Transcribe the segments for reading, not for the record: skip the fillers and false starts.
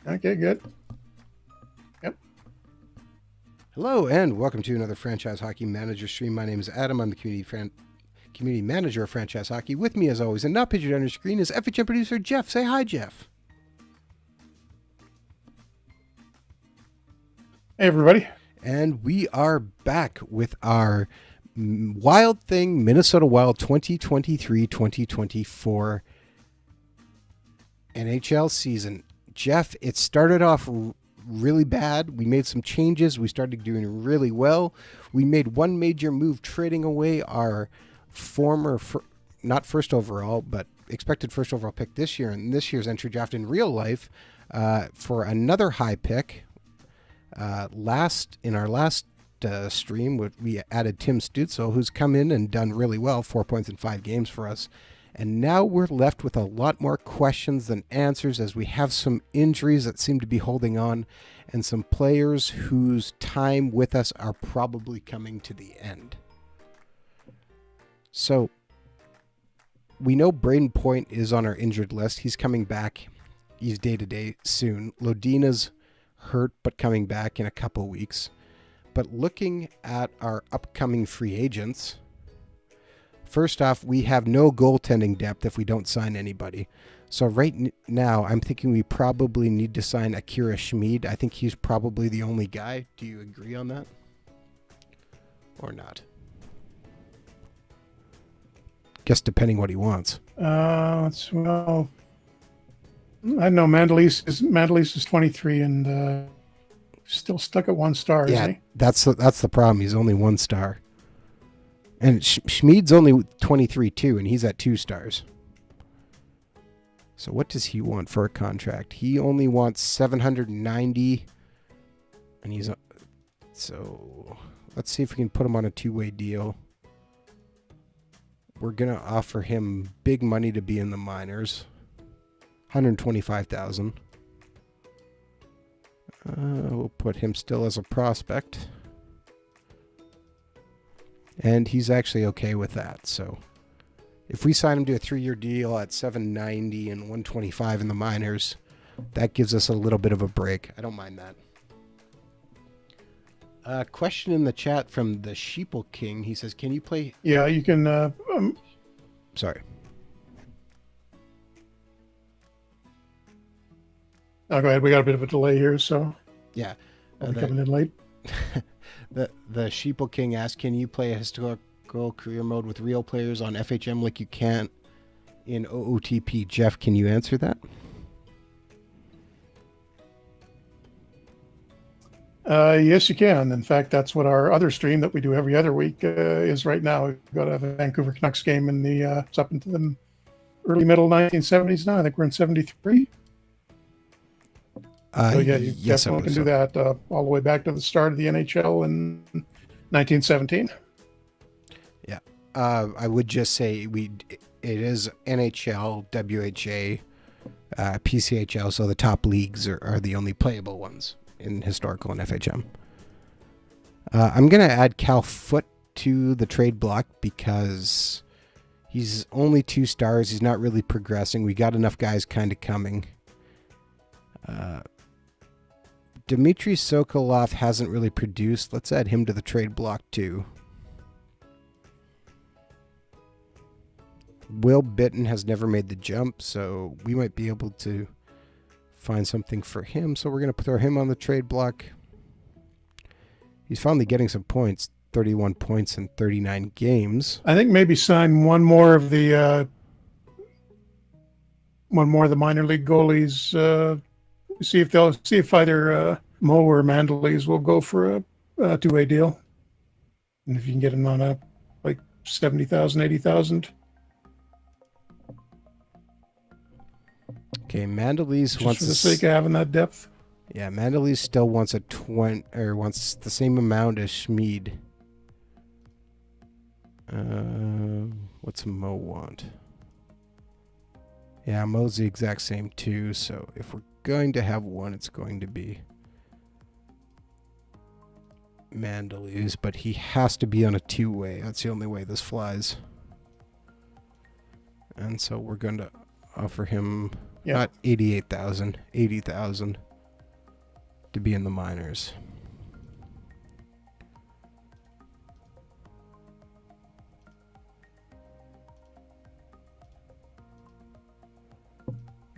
Okay, good. Yep. Hello, and welcome to another Franchise Hockey Manager stream. My name is Adam. I'm the community manager of Franchise Hockey. With me, as always, and not pictured on your screen, is FHM producer Jeff. Say hi, Jeff. Hey, everybody. And we are back with our Wild Thing Minnesota Wild 2023-2024 NHL season. Jeff, it started off really bad. We made some changes. We started doing really well. We made one major move, trading away our former, not first overall, but expected first overall pick this year in this year's entry draft in real life for another high pick. In our last stream, we added Tim Stutzel, who's come in and done really well, 4 points in 5 games for us. And now we're left with a lot more questions than answers, as we have some injuries that seem to be holding on and some players whose time with us are probably coming to the end. So we know Braden Point is on our injured list. He's coming back. He's day-to-day soon. Lodina's hurt but coming back in a couple weeks. But looking at our upcoming free agents, first off, we have no goaltending depth if we don't sign anybody. So right now, I'm thinking we probably need to sign Akira Schmid. I think he's probably the only guy. Do you agree on that? Or not? Guess depending what he wants. Well, I know Mandalise is 23 and still stuck at 1 star, Yeah, isn't he? that's the problem. He's only 1 star. And Schmid's only 23 too, and he's at 2 stars. So what does he want for a contract? He only wants 790, and he's so. Let's see if we can put him on a 2-way deal. We're gonna offer him big money to be in the minors, $125,000. We'll put him still as a prospect. And he's actually okay with that. So if we sign him to a 3-year deal at $790 and $125 in the minors, that gives us a little bit of a break. I don't mind that. Question in the chat from the Sheeple King. He says, can you play... Yeah, you can... Sorry. Oh, go ahead. We got a bit of a delay here, so... Yeah. I'll be coming in late. The Sheeple King asked, can you play a historical career mode with real players on FHM like you can in OOTP? Jeff, can you answer that? Yes, you can. In fact, that's what our other stream that we do every other week is right now. We've got a Vancouver Canucks game in the it's up into the early middle 1970s now. I think we're in 73. So yeah, you yes, definitely can do that all the way back to the start of the NHL in 1917. Yeah, I would just say it is NHL, WHA, PCHL, so the top leagues are the only playable ones in historical and FHM. I'm gonna add Cal Foote to the trade block because he's only 2 stars. He's not really progressing. We got enough guys kind of coming. Dmitry Sokolov hasn't really produced. Let's add him to the trade block too. Will Bitton has never made the jump, so we might be able to find something for him. So we're going to throw him on the trade block. He's finally getting some points, 31 points in 39 games. I think maybe sign one more of the minor league goalies. See if either Mo or Mandalise will go for a 2-way deal, and if you can get him on a like 70,000, 80,000. Okay, Mandalise wants for the sake of having that depth. Yeah, Mandalise still wants wants the same amount as Schmid. What's Mo want? Yeah, Mo's the exact same too. So if we're going to have one, it's going to be Mandalise, but he has to be on a 2-way. That's the only way this flies. And so we're going to offer him not 88,000, 80,000. to be in the minors.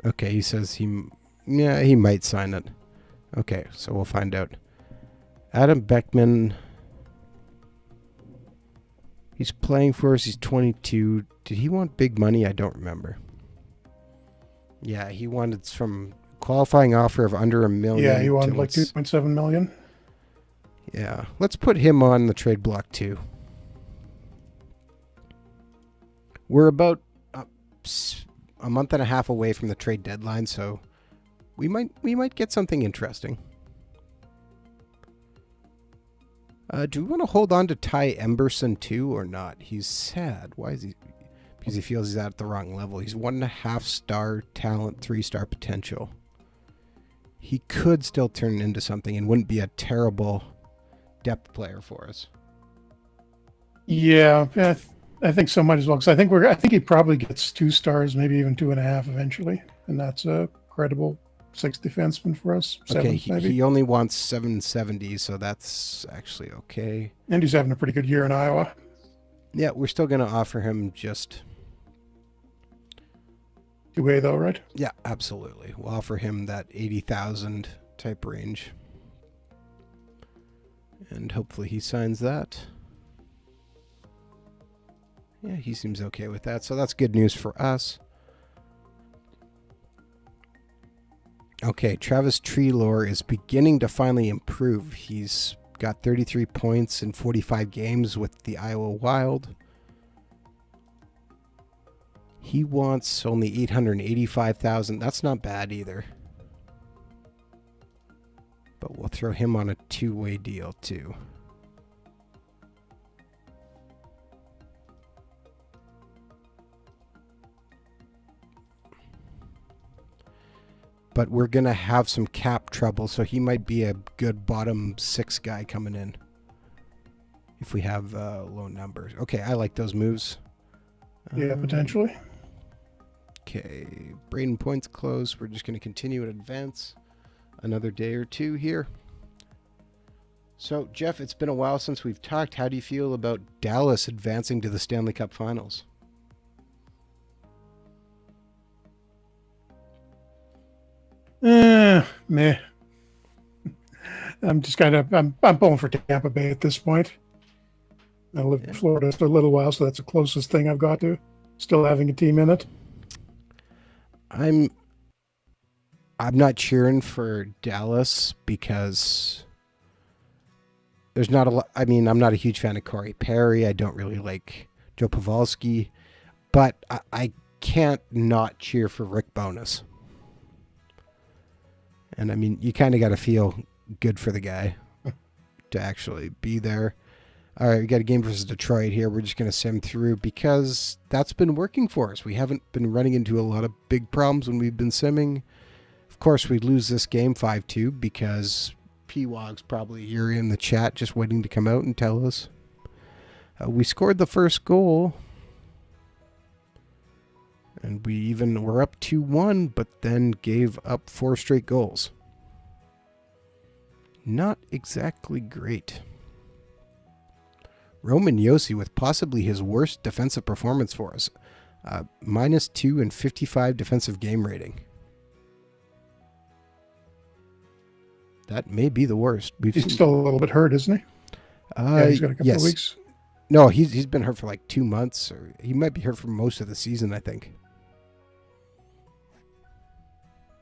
Okay, he says he might sign it. Okay, so we'll find out. Adam Beckman, he's playing for us. He's 22. Did he want big money? I don't remember. Yeah, he wanted from qualifying offer of under $1 million. Yeah, he wanted like 2.7 million. Yeah, let's put him on the trade block too. We're about a month and a half away from the trade deadline, so we might get something interesting. Do we want to hold on to Ty Emberson too or not? He's sad. Why is he? Because he feels he's at the wrong level. He's 1.5 star talent, 3-star potential. He could still turn into something and wouldn't be a terrible depth player for us. Yeah, I think so. Might as well, because I think he probably gets 2 stars, maybe even 2.5 eventually, and that's a credible 6 defenseman for us. Okay, 7, maybe. He only wants 770, so that's actually okay. And he's having a pretty good year in Iowa. Yeah, we're still going to offer him just 2A though, right? Yeah, absolutely. We'll offer him that 80,000 type range. And hopefully he signs that. Yeah, he seems okay with that. So that's good news for us. Okay, Travis Treelor is beginning to finally improve. He's got 33 points in 45 games with the Iowa Wild. He wants only 885,000. That's not bad either. But we'll throw him on a 2-way deal too. But we're going to have some cap trouble, so he might be a good bottom 6 guy coming in if we have low numbers. Okay, I like those moves. Yeah, potentially. Okay, Braden points close. We're just going to continue at advance another day or two here. So, Jeff, it's been a while since we've talked. How do you feel about Dallas advancing to the Stanley Cup Finals? Meh. I'm just I'm pulling for Tampa Bay at this point. I lived in Florida for a little while, so that's the closest thing I've got to still having a team in it. I'm not cheering for Dallas because there's not a lot. I mean, I'm not a huge fan of Corey Perry. I don't really like Joe Pavelski, but I can't not cheer for Rick Bowness. And I mean, you kind of got to feel good for the guy to actually be there. All right, we got a game versus Detroit here. We're just going to sim through because that's been working for us. We haven't been running into a lot of big problems when we've been simming. Of course, we lose this game 5-2 because P-Wog's probably here in the chat just waiting to come out and tell us. We scored the first goal. And we even were up 2-1, but then gave up 4 straight goals. Not exactly great. Roman Yossi with possibly his worst defensive performance for us. -2 and 55 defensive game rating. That may be the worst. He's still a little bit hurt, isn't he? Yeah, he's got a couple of weeks. No, he's been hurt for like 2 months, or he might be hurt for most of the season, I think.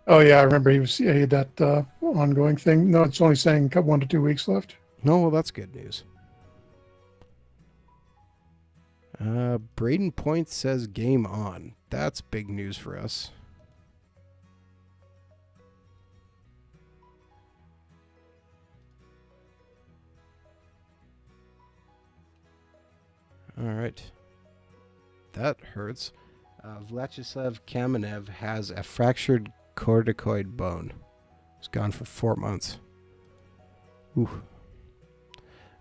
Oh yeah, I remember he had that ongoing thing. No, it's only saying 1 to 2 weeks left. No, well, that's good news. Braden Point says game on. That's big news for us. All right. That hurts. Vyacheslav Kamenev has a fractured corticoid bone. He's gone for 4 months. Ooh.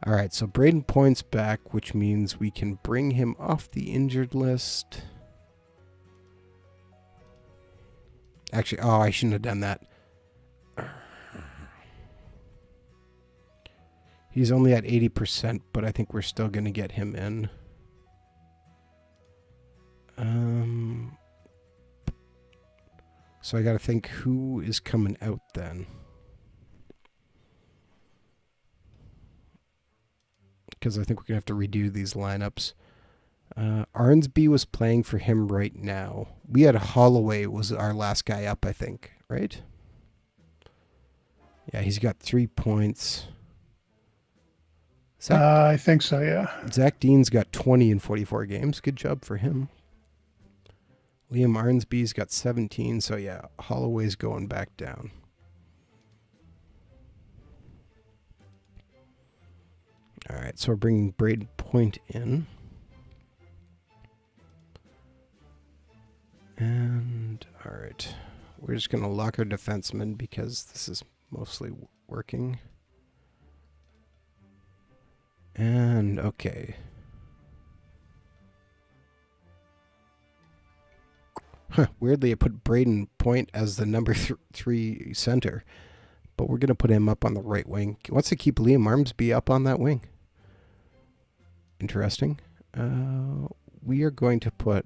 All right, so Braden Point's back, which means we can bring him off the injured list. Actually, I shouldn't have done that. He's only at 80%, but I think we're still going to get him in. So I got to think who is coming out then. Because I think we're going to have to redo these lineups. Arnsby was playing for him right now. We had Holloway was our last guy up, I think, right? Yeah, he's got 3 points. I think so, yeah. Zach Dean's got 20 in 44 games. Good job for him. Liam Arnsby's got 17, so yeah, Holloway's going back down. All right, so we're bringing Braden Point in. And, all right, we're just going to lock our defenseman because this is mostly working. And, okay. Huh, weirdly, I put Braden Point as the number 3 center, but we're going to put him up on the right wing. He wants to keep Liam Arnsby up on that wing. Interesting. We are going to put...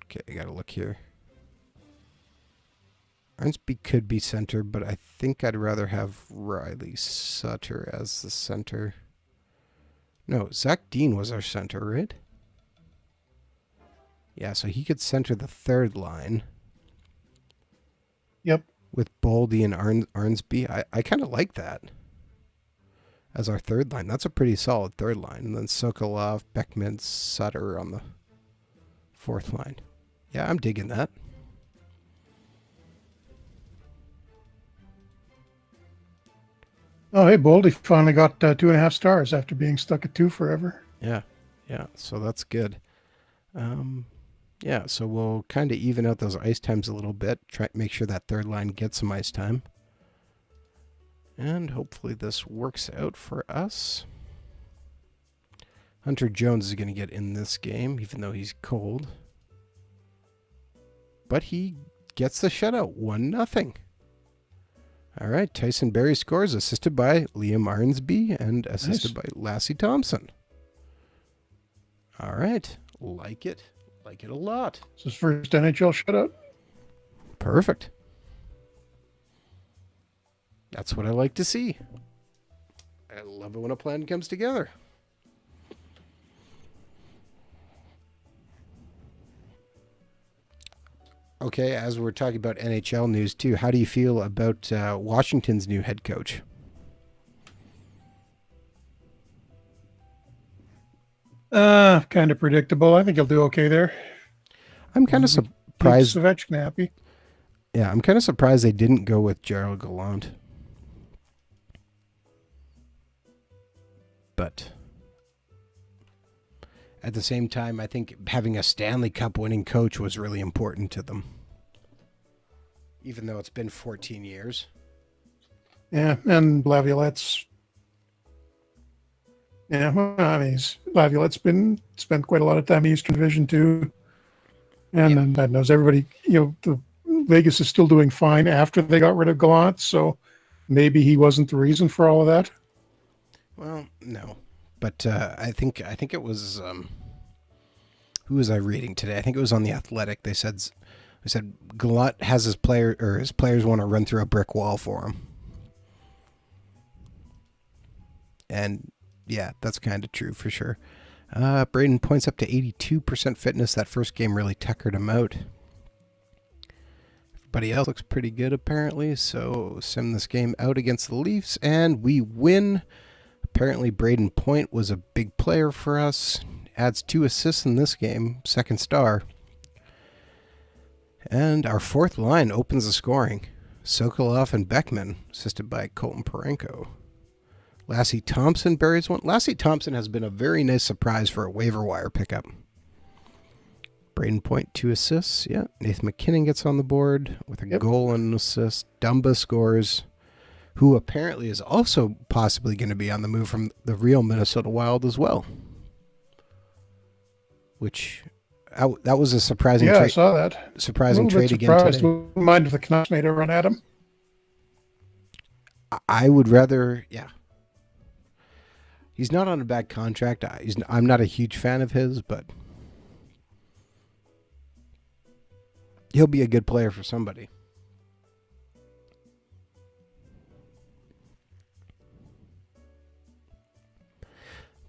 okay, I got to look here. Arnsby could be center, but I think I'd rather have Riley Sutter as the center. No, Zach Dean was our center, right? Yeah, so he could center the third line. Yep. With Boldy and Arnsby. I kind of like that as our third line. That's a pretty solid third line. And then Sokolov, Beckman, Sutter on the fourth line. Yeah, I'm digging that. Oh, hey, Boldy finally got 2.5 stars after being stuck at 2 forever. Yeah, so that's good. Yeah, so we'll kind of even out those ice times a little bit. Try to make sure that third line gets some ice time. And hopefully this works out for us. Hunter Jones is going to get in this game, even though he's cold. But he gets the shutout, 1-0. All right, Tyson Berry scores, assisted by Liam Arnsby and assisted by Lassie Thompson. All right, like it a lot. It's his first NHL shutout. Perfect. That's what I like to see. I love it when a plan comes together. Okay, as we're talking about NHL news too, how do you feel about Washington's new head coach? Kind of predictable. I think he'll do okay there. I'm kind of surprised. Keep Ovechkin happy. Yeah, I'm kind of surprised they didn't go with Gerald Gallant. But at the same time, I think having a Stanley Cup winning coach was really important to them. Even though it's been 14 years. Yeah, and Laviolette's... Yeah, well, I mean, Laviolette's spent quite a lot of time in the Eastern Division too. And then God knows everybody, the Vegas is still doing fine after they got rid of Gallant, so maybe he wasn't the reason for all of that. Well, no. But I think it was who was I reading today? I think it was on The Athletic. They said Gallant has his players want to run through a brick wall for him. And yeah, that's kind of true for sure. Braden Point's up to 82% fitness. That first game really tuckered him out. Everybody else looks pretty good apparently. So sim this game out against the Leafs and we win. Apparently Braden Point was a big player for us. Adds 2 assists in this game. Second star. And our fourth line opens the scoring. Sokolov and Beckman, assisted by Colton Parenko. Lassie Thompson buries one. Lassie Thompson has been a very nice surprise for a waiver wire pickup. Braden Point, 2 assists. Yeah, Nathan McKinnon gets on the board with a goal and an assist. Dumba scores, who apparently is also possibly going to be on the move from the real Minnesota Wild as well. Which, that was a surprising trade. Yeah, I saw that. Surprising trade again today. Wouldn't mind if the Canucks made a run at him. I would rather, yeah. He's not on a bad contract. I'm not a huge fan of his, but he'll be a good player for somebody.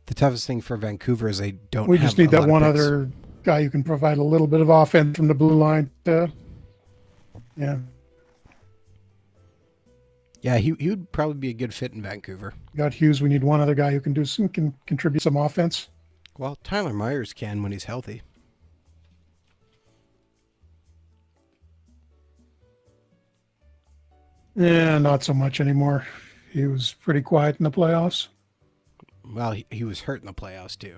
The toughest thing for Vancouver is they don't We have just need a that lot of one picks. other guy who can provide a little bit of offense from the blue line. Yeah. Yeah, he would probably be a good fit in Vancouver. Got Hughes. We need one other guy who can contribute some offense. Well, Tyler Myers can when he's healthy. Yeah, not so much anymore. He was pretty quiet in the playoffs. Well, he was hurt in the playoffs too.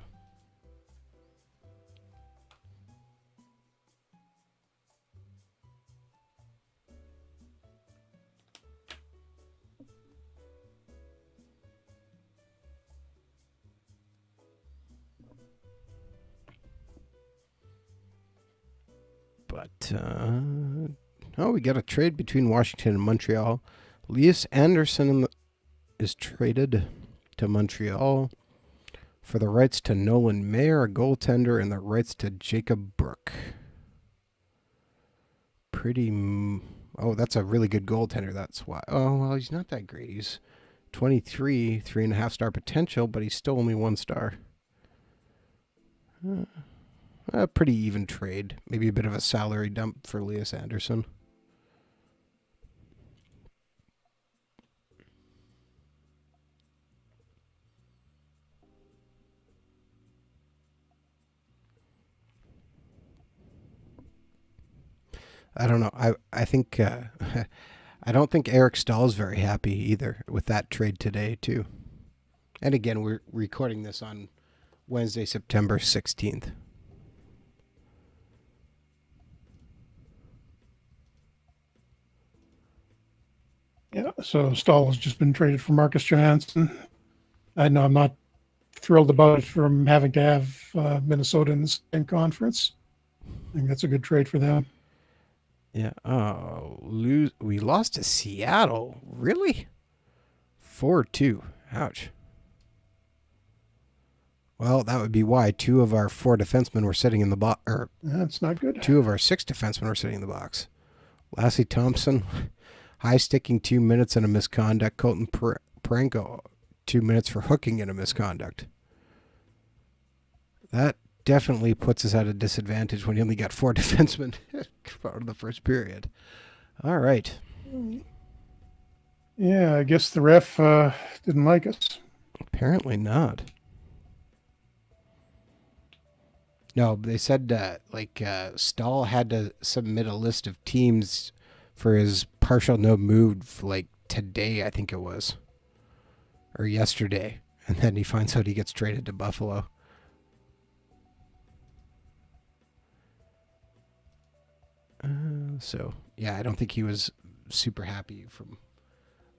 But, we got a trade between Washington and Montreal. Elias Anderson is traded to Montreal for the rights to Nolan Mayer, a goaltender, and the rights to Jacob Brook. That's a really good goaltender. That's why. Oh, well, he's not that great. He's 23, 3.5 star potential, but he's still only 1 star. A pretty even trade. Maybe a bit of a salary dump for Elias Anderson. I don't know. I think I don't think Eric Stahl's very happy either with that trade today too. And again, we're recording this on Wednesday, September 16th. Yeah, so Stahl has just been traded for Marcus Johansson. I know I'm not thrilled about it from having to have Minnesota in the same conference. I think that's a good trade for them. Yeah. Oh, we lost to Seattle. Really? 4-2. Ouch. Well, that would be why 2 of our 4 defensemen were sitting in the box. That's not good. 2 of our 6 defensemen were sitting in the box. Lassie Thompson, high sticking 2 minutes and a misconduct. Colton Parenko, 2 minutes for hooking and a misconduct. That definitely puts us at a disadvantage when you only got 4 defensemen out of the first period. All right. Yeah, I guess the ref didn't like us. Apparently not. No, they said Stahl had to submit a list of teams for his partial no move today, I think it was, or yesterday, and then he finds out he gets traded to Buffalo. I don't think he was super happy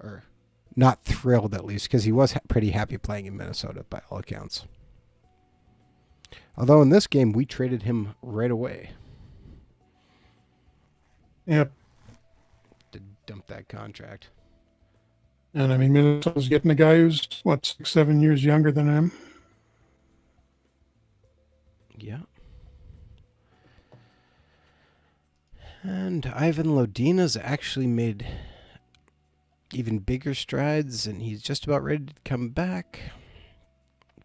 or not thrilled at least, because he was pretty happy playing in Minnesota by all accounts. Although in this game, we traded him right away. Yep. To dump that contract. And I mean, Minnesota's getting a guy who's, 6-7 years younger than him. Yeah. And Ivan Lodina's actually made even bigger strides, and he's just about ready to come back.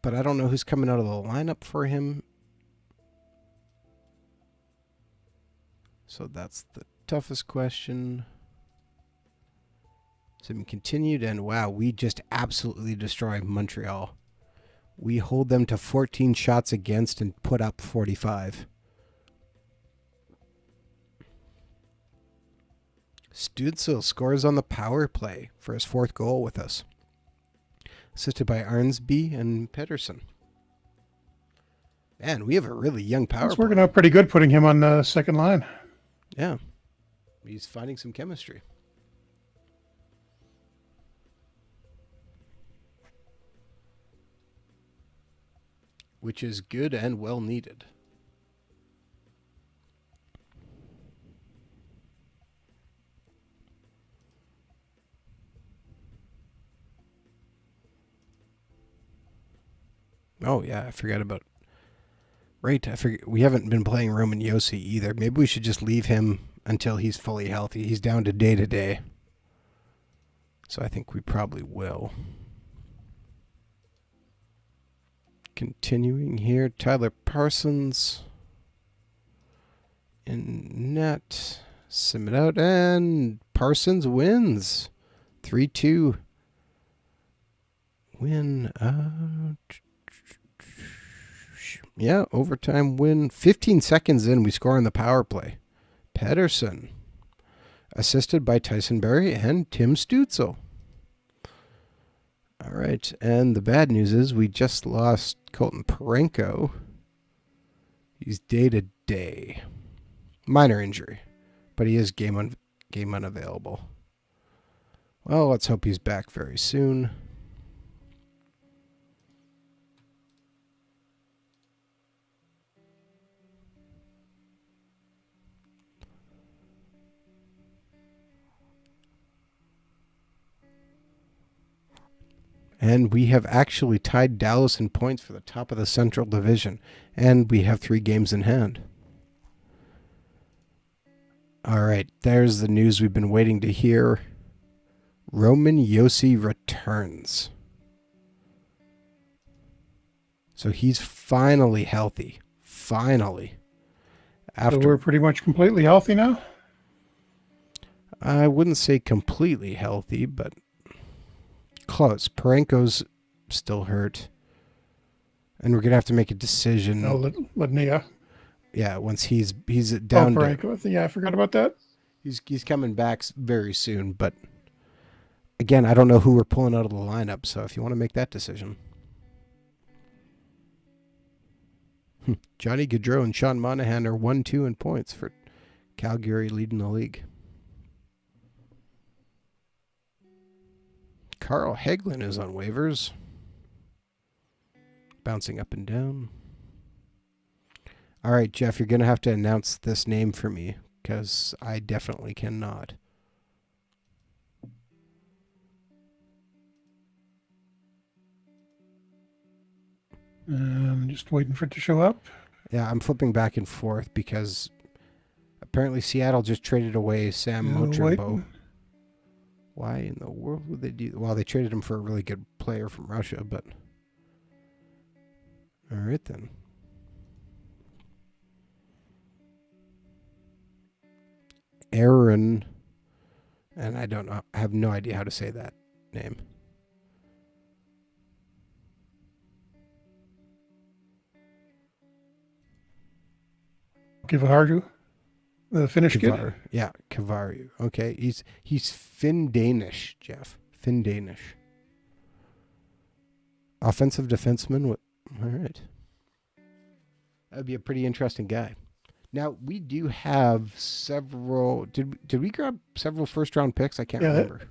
But I don't know who's coming out of the lineup for him. So that's the toughest question. So we continued, and wow, we just absolutely destroyed Montreal. We hold them to 14 shots against and put up 45. Stützle scores on the power play for his 4th goal with us, assisted by Arnsby and Pedersen. Man, we have a really young power play. It's working out pretty good putting him on the second line. Yeah. He's finding some chemistry. Which is good and well needed. Oh, yeah, I forgot about... Right, I forget. We haven't been playing Roman Yossi either. Maybe we should just leave him until he's fully healthy. He's down to day. So I think we probably will. Continuing here, Tyler Parsons in net. Sim it out, and Parsons wins. 3-2. Win. Yeah, overtime win. 15 seconds in, we score on the power play. Pedersen, assisted by Tyson Berry and Tim Stutzel. All right, and the bad news is we just lost Colton Parenko. He's day. Minor injury, but he is game unavailable. Well, let's hope he's back very soon. And we have actually tied Dallas in points for the top of the Central Division. And we have 3 games in hand. All right, there's the news we've been waiting to hear. Roman Yossi returns. So he's finally healthy. Finally. So we're pretty much completely healthy now? I wouldn't say completely healthy, but close. Parenko's still hurt. And we're going to have to make a decision. No, Lednia. Yeah, once he's down. Parenko. Yeah, I forgot about that. He's coming back very soon, but again, I don't know who we're pulling out of the lineup, so if you want to make that decision. Johnny Gaudreau and Sean Monahan are 1-2 in points for Calgary, leading the league. Carl Hagelin is on waivers. Bouncing up and down. All right, Jeff, you're going to have to announce this name for me because I definitely cannot. I'm just waiting for it to show up. Yeah, I'm flipping back and forth because apparently Seattle just traded away Sam Mochambeau. Why in the world would they do? Well, they traded him for a really good player from Russia, but all right then. Aaron, and I don't know. I have no idea how to say that name. Kivaharju, the Finnish kid. Yeah, Kivaru. Okay, he's Finn-Danish, Jeff. Finn-Danish. Offensive defenseman. All right. That would be a pretty interesting guy. Now, we do have several... Did we grab several first-round picks? I can't remember.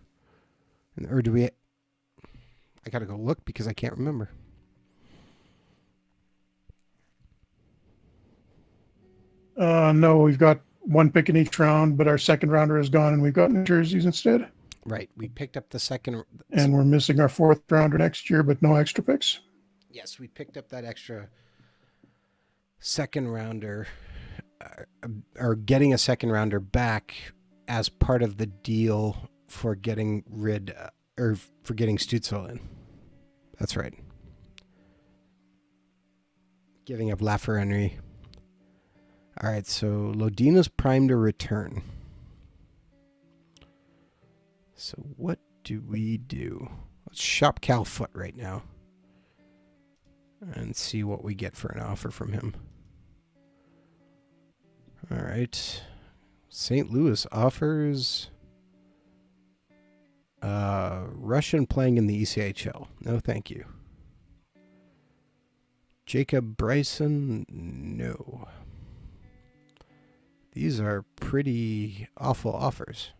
Or do we... I got to go look because I can't remember. No, we've got one pick in each round, but our second rounder is gone, and we've got New Jerseys instead. Right. We picked up the second... And we're missing our fourth rounder next year, but no extra picks. Yes, we picked up that extra second rounder... or getting a second rounder back as part of the deal for getting rid or for getting Stutzel in. That's right. Giving up Lafreniere. All right, so Lodina's primed to return. So what do we do? Let's shop Cal Foot right now and see what we get for an offer from him. All right. St. Louis offers Russian playing in the ECHL. No, thank you. Jacob Bryson, no. These are pretty awful offers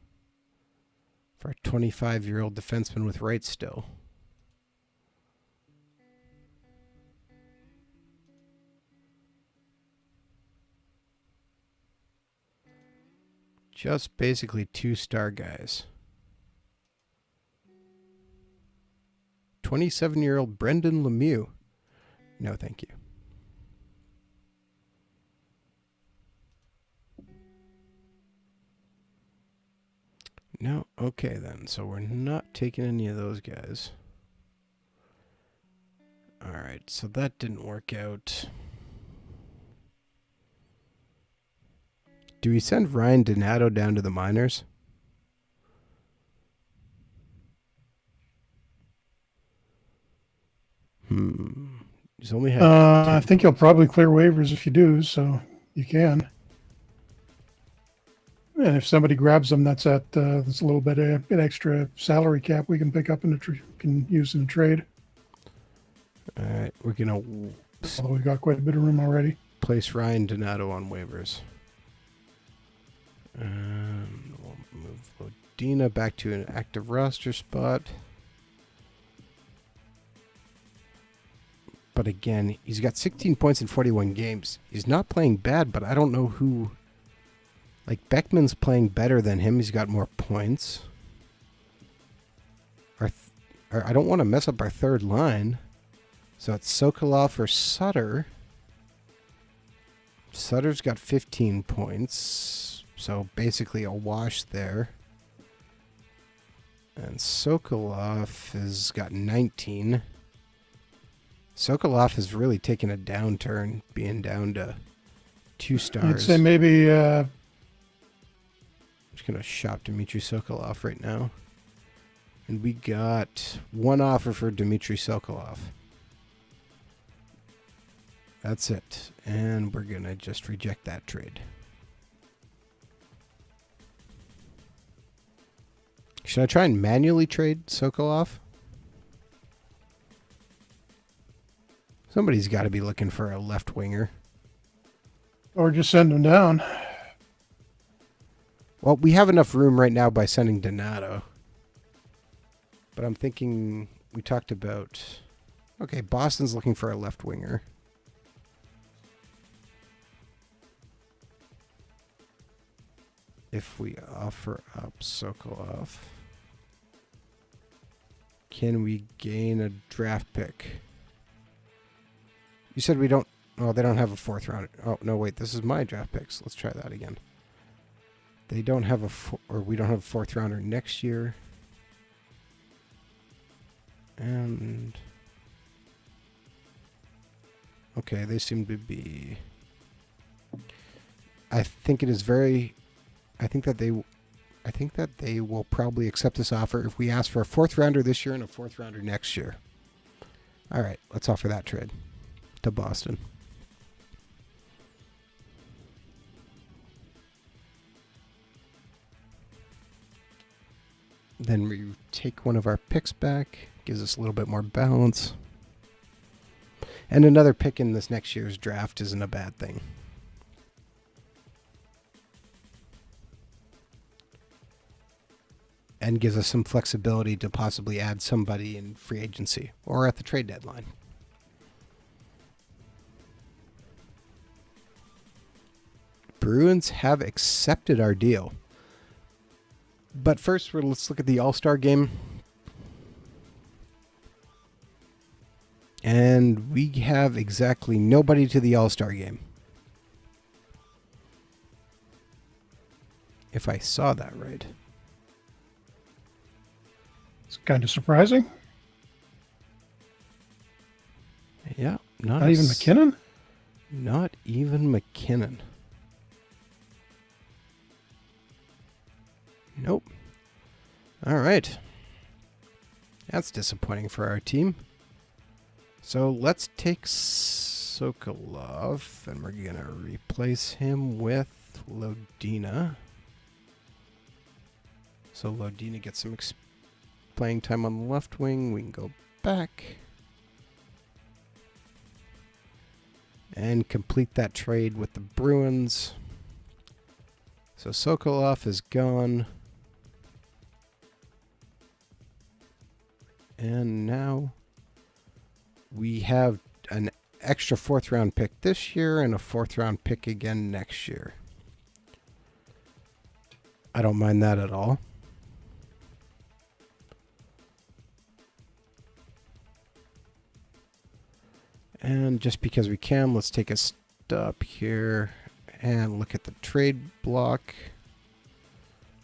for a 25-year-old defenseman with rights still. Just basically 2-star guys. 27-year-old Brendan Lemieux. No, thank you. No, okay then. So we're not taking any of those guys. All right, so that didn't work out. Do we send Ryan Donato down to the minors? He's only had I think you'll probably clear waivers if you do, so you can. And if somebody grabs them, that's a little bit of an extra salary cap we can pick up and can use in a trade. All right, we're gonna Although we got quite a bit of room already. place Ryan Donato on waivers. And we'll move Lodina back to an active roster spot. But again, he's got 16 points in 41 games. He's not playing bad, but I don't know who. Like, Beckman's playing better than him. He's got more points. I don't want to mess up our third line. So it's Sokolov or Sutter. Sutter's got 15 points. So basically a wash there. And Sokolov has got 19. Sokolov has really taken a downturn, being down to 2 stars. I'd say maybe... I'm just going to shop Dmitry Sokolov right now. And we got one offer for Dmitry Sokolov. That's it. And we're going to just reject that trade. Should I try and manually trade Sokolov? Somebody's got to be looking for a left winger. Or just send them down. Well, we have enough room right now by sending Donato. But I'm thinking we talked about... Okay, Boston's looking for a left winger. If we offer up Sokolov, can we gain a draft pick? You said we don't... Oh, they don't have a 4th round. Oh, no, wait. This is my draft picks. Let's try that again. They don't have we don't have a 4th rounder next year. And... Okay, they seem to be... I think it is very... I think that they will probably accept this offer if we ask for a 4th rounder this year and a 4th rounder next year. All right, let's offer that trade to Boston. Then we take one of our picks back, gives us a little bit more balance. And another pick in this next year's draft isn't a bad thing. And gives us some flexibility to possibly add somebody in free agency or at the trade deadline. Bruins have accepted our deal. But first, let's look at the All-Star game. And we have exactly nobody to the All-Star game. If I saw that right. It's kind of surprising. Yeah. Not even McKinnon? Not even McKinnon. Nope. All right. That's disappointing for our team. So let's take Sokolov, and we're going to replace him with Lodina. So Lodina gets some playing time on the left wing. We can go back and complete that trade with the Bruins. So Sokolov is gone. And now we have an extra 4th round pick this year and a 4th round pick again next year. I don't mind that at all. And And just because we can, let's take a stop here and look at the trade block.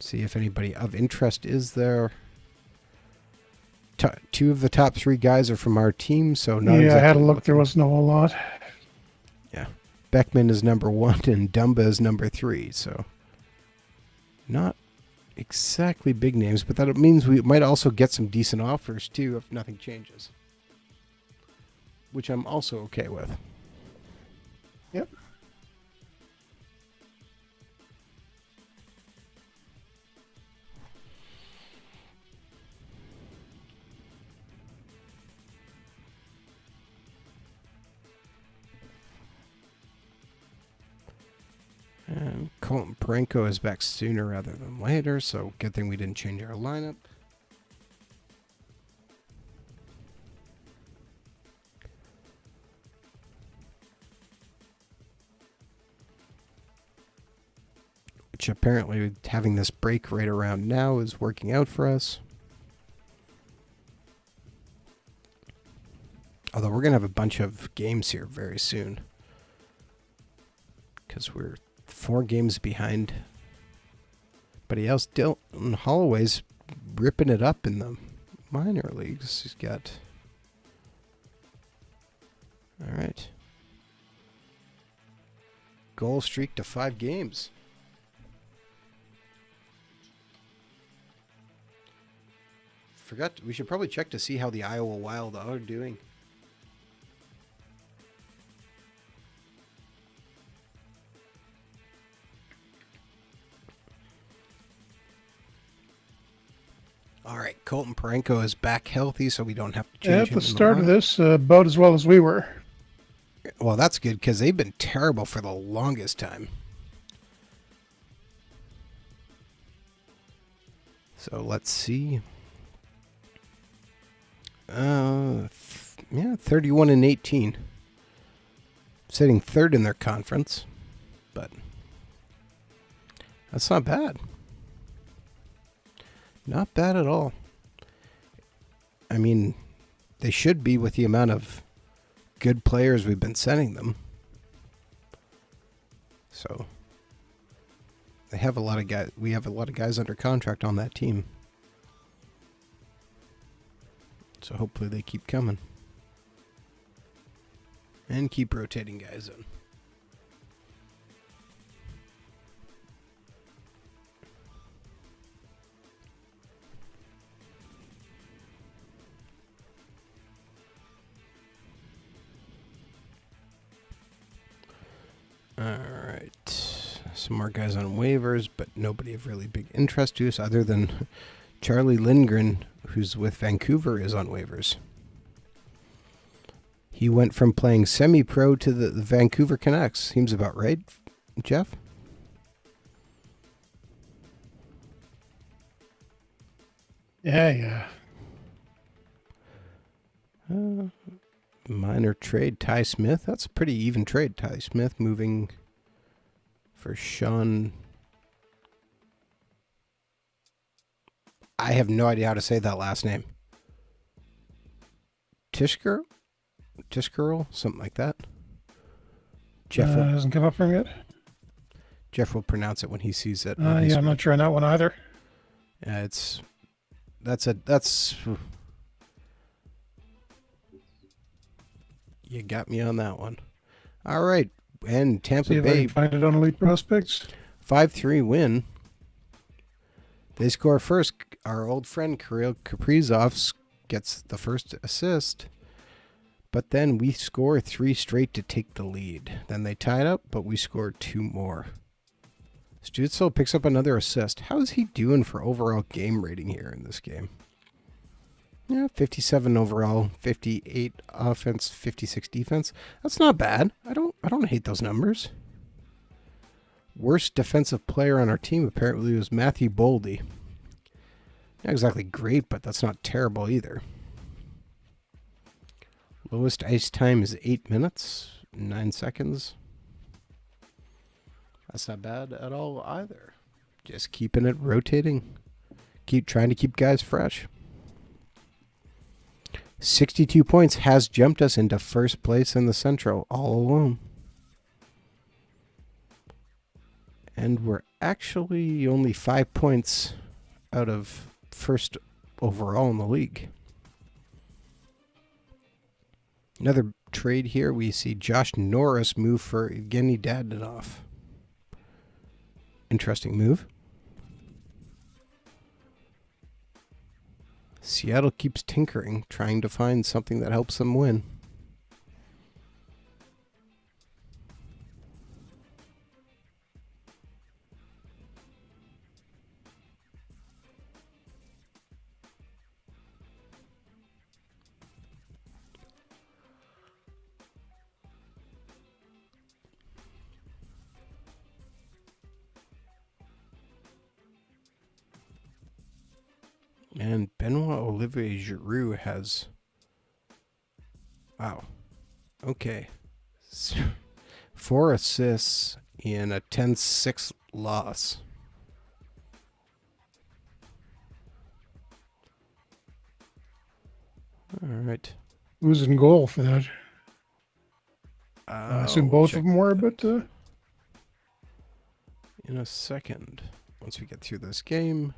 See if anybody of interest is there. Two of the top 3 guys are from our team, so not yeah, exactly I had a look. looking. There wasn't a whole lot. Yeah. Beckman is number 1 and Dumba is number 3, so not exactly big names, but that means we might also get some decent offers too if nothing changes, which I'm also okay with. Yep. And Colton Parenko is back sooner rather than later, so good thing we didn't change our lineup. Which apparently having this break right around now is working out for us. Although we're going to have a bunch of games here very soon. Because we're 4 games behind. But he else Dylan Holloway's ripping it up in the minor leagues. He's got... Alright. Goal streak to 5 games. We should probably check to see how the Iowa Wild are doing. All right, Colton Parenko is back healthy, so we don't have to change him. At the start of this, about as well as we were. Well, that's good because they've been terrible for the longest time. So let's see. Yeah, 31-18. Sitting 3rd in their conference, but that's not bad. Not bad at all. I mean, they should be with the amount of good players we've been sending them. So they have a lot of guys. We have a lot of guys under contract on that team. So hopefully they keep coming. And keep rotating guys in. Alright. Some more guys on waivers, but nobody of really big interest to us other than Charlie Lindgren, who's with Vancouver, is on waivers. He went from playing semi-pro to the Vancouver Canucks. Seems about right, Jeff? Yeah. Minor trade, Ty Smith. That's a pretty even trade. Ty Smith moving for Sean. I have no idea how to say that last name. Tishker? Something like that. Jeff Hasn't come up for him yet. Jeff will pronounce it when he sees it. Yeah, I'm not sure on that one either. Yeah, that's you got me on that one. All right, and Tampa See if I Bay can find it on Elite Prospects. 5-3 win. They score first. Our old friend Kirill Kaprizov gets the first assist. But then we score 3 straight to take the lead. Then they tied up, but we scored 2 more. Stützle picks up another assist. How is he doing for overall game rating here in this game? Yeah, 57 overall, 58 offense, 56 defense. That's not bad. I don't hate those numbers. Worst defensive player on our team apparently was Matthew Boldy. Not exactly great, but that's not terrible either. Lowest ice time is 8 minutes, 9 seconds. That's not bad at all either. Just keeping it rotating. Trying to keep guys fresh. 62 points has jumped us into first place in the Central all alone. And we're actually only 5 points out of first overall in the league. Another trade here, we see Josh Norris move for Evgeny Dadonov. Interesting move. Seattle keeps tinkering, trying to find something that helps them win. And Benoit Olivier Giroux has... Wow. Okay. 4 assists in a 10-6 loss. All right. Who's in goal for that? I assume both of them were, but... In a second, once we get through this game,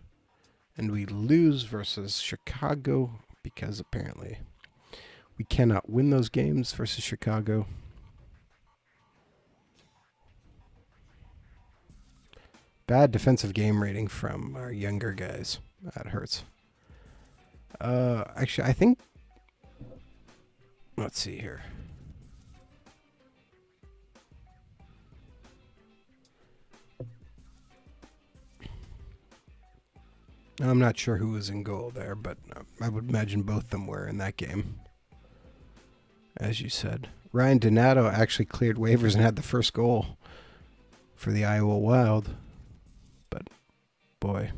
and we lose versus Chicago, because apparently we cannot win those games versus Chicago. Bad defensive game rating from our younger guys. That hurts. Actually, I think... Let's see here. I'm not sure who was in goal there, but I would imagine both of them were in that game. As you said. Ryan Donato actually cleared waivers and had the first goal for the Iowa Wild. But, boy.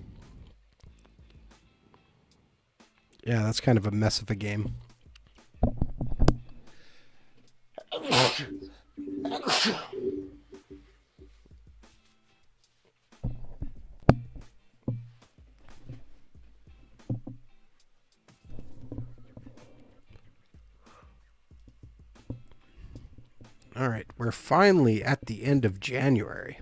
Yeah, that's kind of a mess of a game. All right, we're finally at the end of January.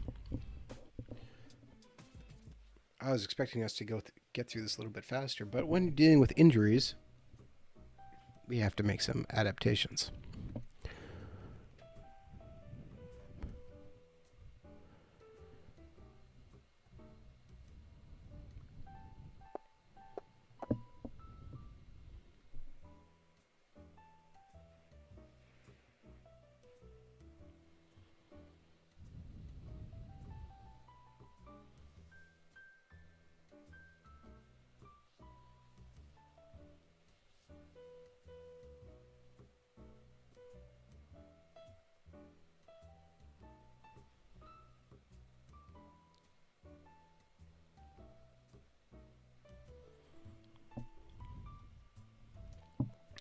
I was expecting us to get through this a little bit faster, but when dealing with injuries, we have to make some adaptations.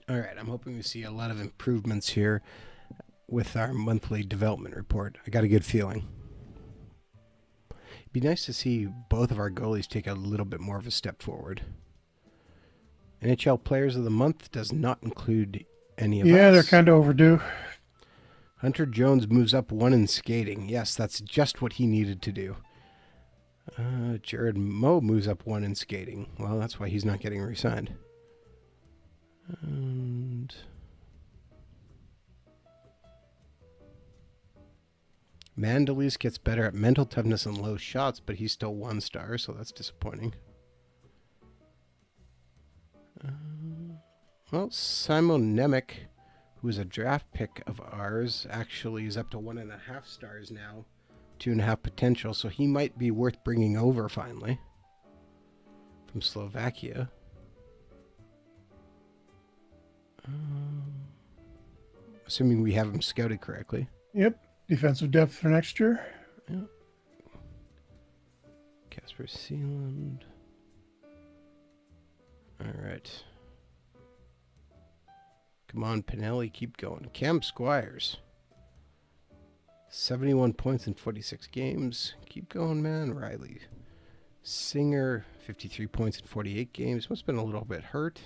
All right, I'm hoping we see a lot of improvements here with our monthly development report. I got a good feeling. It'd be nice to see both of our goalies take a little bit more of a step forward. Nhl Players of the Month does not include any of us. Yeah, they're kind of overdue. Hunter Jones moves up 1 in skating. Yes, that's just what he needed to do. Jared Moe moves up 1 in skating. Well, that's why he's not getting re-signed. And Mandelis gets better at mental toughness and low shots, but he's still 1 star, so that's disappointing. Well, Simon Nemec, who is a draft pick of ours, actually is up to 1.5 stars now, 2.5 potential, so he might be worth bringing over finally from Slovakia. Assuming we have him scouted correctly. Yep. Defensive depth for next year. Yep. Casper Sealand. All right. Come on, Pinelli, keep going. Cam Squires. 71 points in 46 games. Keep going, man. Riley Singer, 53 points in 48 games. Must have been a little bit hurt.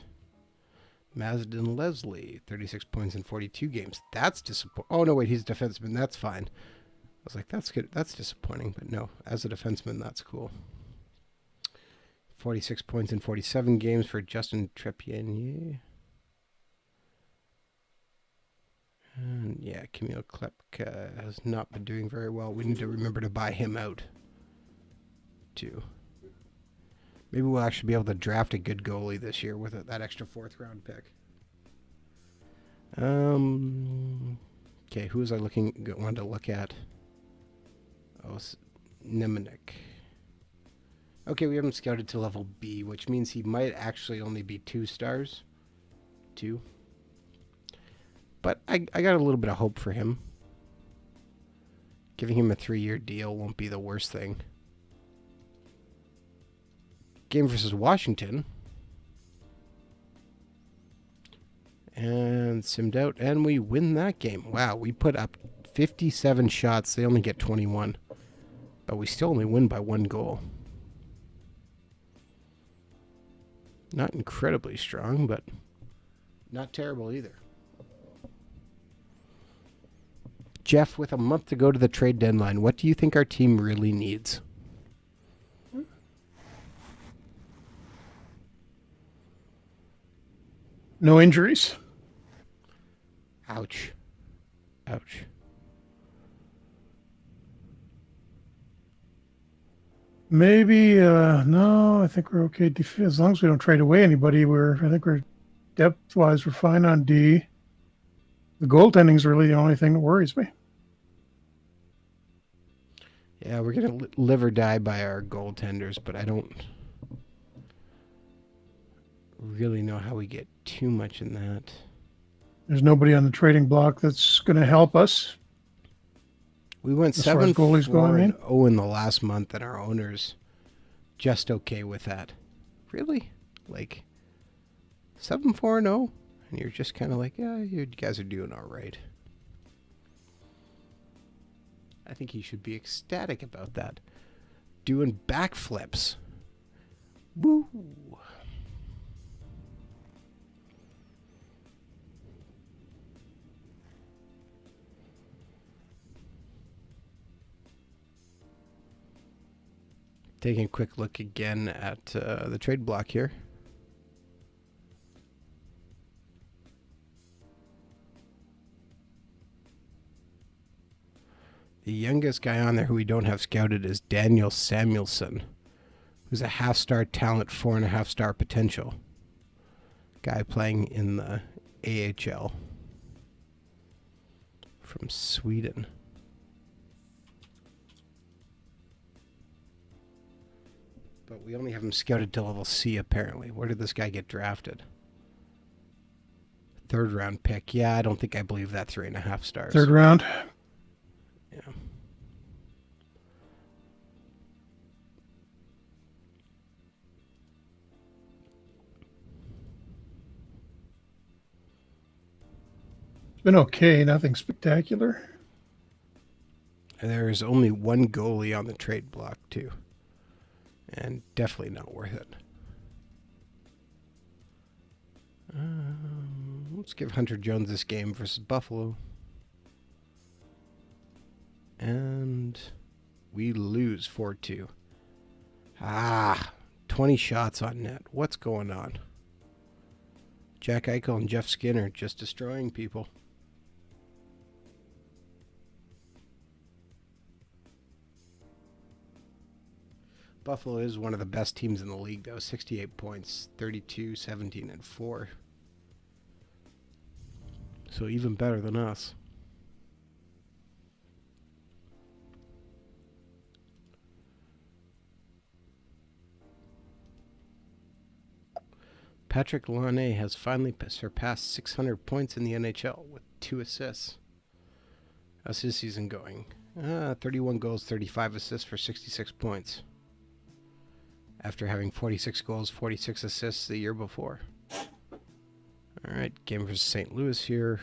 Mazden Leslie, 36 points in 42 games. That's disappointing. Oh, no, wait, he's a defenseman. That's fine. I was like, that's good. That's disappointing. But no, as a defenseman, that's cool. 46 points in 47 games for Justin Trepanier. And yeah, Camille Klepka has not been doing very well. We need to remember to buy him out, too. Maybe we'll actually be able to draft a good goalie this year with that extra 4th round pick. Okay, who was I wanted to look at? Oh, Nemenek. Okay, we haven't scouted to level B, which means he might actually only be 2 stars. 2. But I got a little bit of hope for him. Giving him a 3-year deal won't be the worst thing. Game versus Washington. And simmed out, and we win that game. Wow, we put up 57 shots. They only get 21. But we still only win by 1 goal. Not incredibly strong, but not terrible either. Jeff, with a month to go to the trade deadline, what do you think our team really needs? No injuries. Ouch. Ouch. Maybe, no, I think we're okay. As long as we don't trade away anybody, I think we're depth-wise, we're fine on D. The goaltending's really the only thing that worries me. Yeah, we're going to live or die by our goaltenders, but I don't really know how we get too much in that. There's nobody on the trading block that's going to help us. We went 7-4-0 in the last month, and our owner's just okay with that. Really? Like, 7-4-0? And you're just kind of like, yeah, you guys are doing all right. I think he should be ecstatic about that. Doing backflips. Woo! Taking a quick look again at the trade block here. The youngest guy on there who we don't have scouted is Daniel Samuelson, who's a half-star talent, 4.5-star potential. Guy playing in the AHL from Sweden. But we only have him scouted to level C, apparently. Where did this guy get drafted? 3rd round pick. Yeah, I don't think I believe that 3.5 stars. 3rd round. Yeah. It's been okay, nothing spectacular. There's only 1 goalie on the trade block, too. And definitely not worth it. Let's give Hunter Jones this game versus Buffalo. And we lose 4-2. 20 shots on net. What's going on? Jack Eichel and Jeff Skinner just destroying people. Buffalo is one of the best teams in the league, though. 68 points, 32, 17, and 4. So even better than us. Patrick Laine has finally surpassed 600 points in the NHL with 2 assists. How's his season going? 31 goals, 35 assists for 66 points. After having 46 goals, 46 assists the year before. All right, game versus St. Louis here.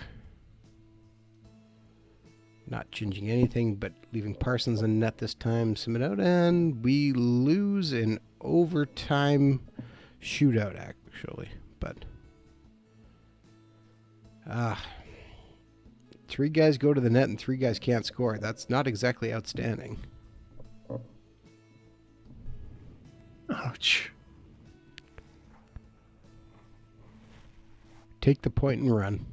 Not changing anything, but leaving Parsons in net this time. Submit out, and we lose in overtime shootout, actually. But Three guys go to the net and three guys can't score. That's not exactly outstanding. Ouch. Take the point and run.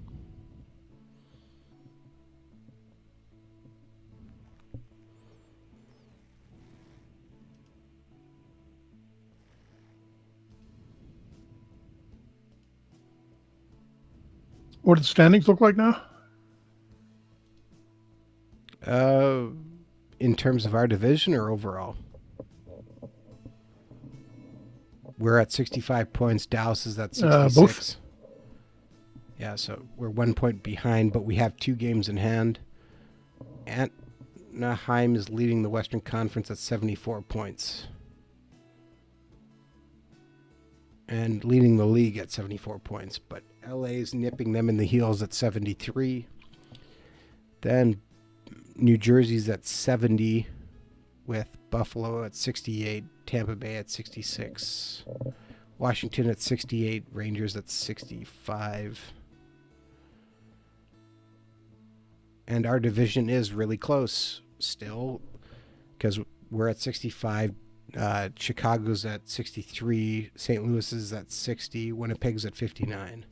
What do the standings look like now? In terms of our division or overall? We're at 65 points. Dallas is at 66. Both. Yeah, so we're 1 point behind, but we have 2 games in hand. Anaheim is leading the Western Conference at 74 points. And leading the league at 74 points. But LA is nipping them in the heels at 73. Then New Jersey's at 70 with Buffalo at 68, Tampa Bay at 66, Washington at 68, Rangers at 65. And our division is really close still because we're at 65. Chicago's at 63, St. Louis is at 60, Winnipeg's at 59.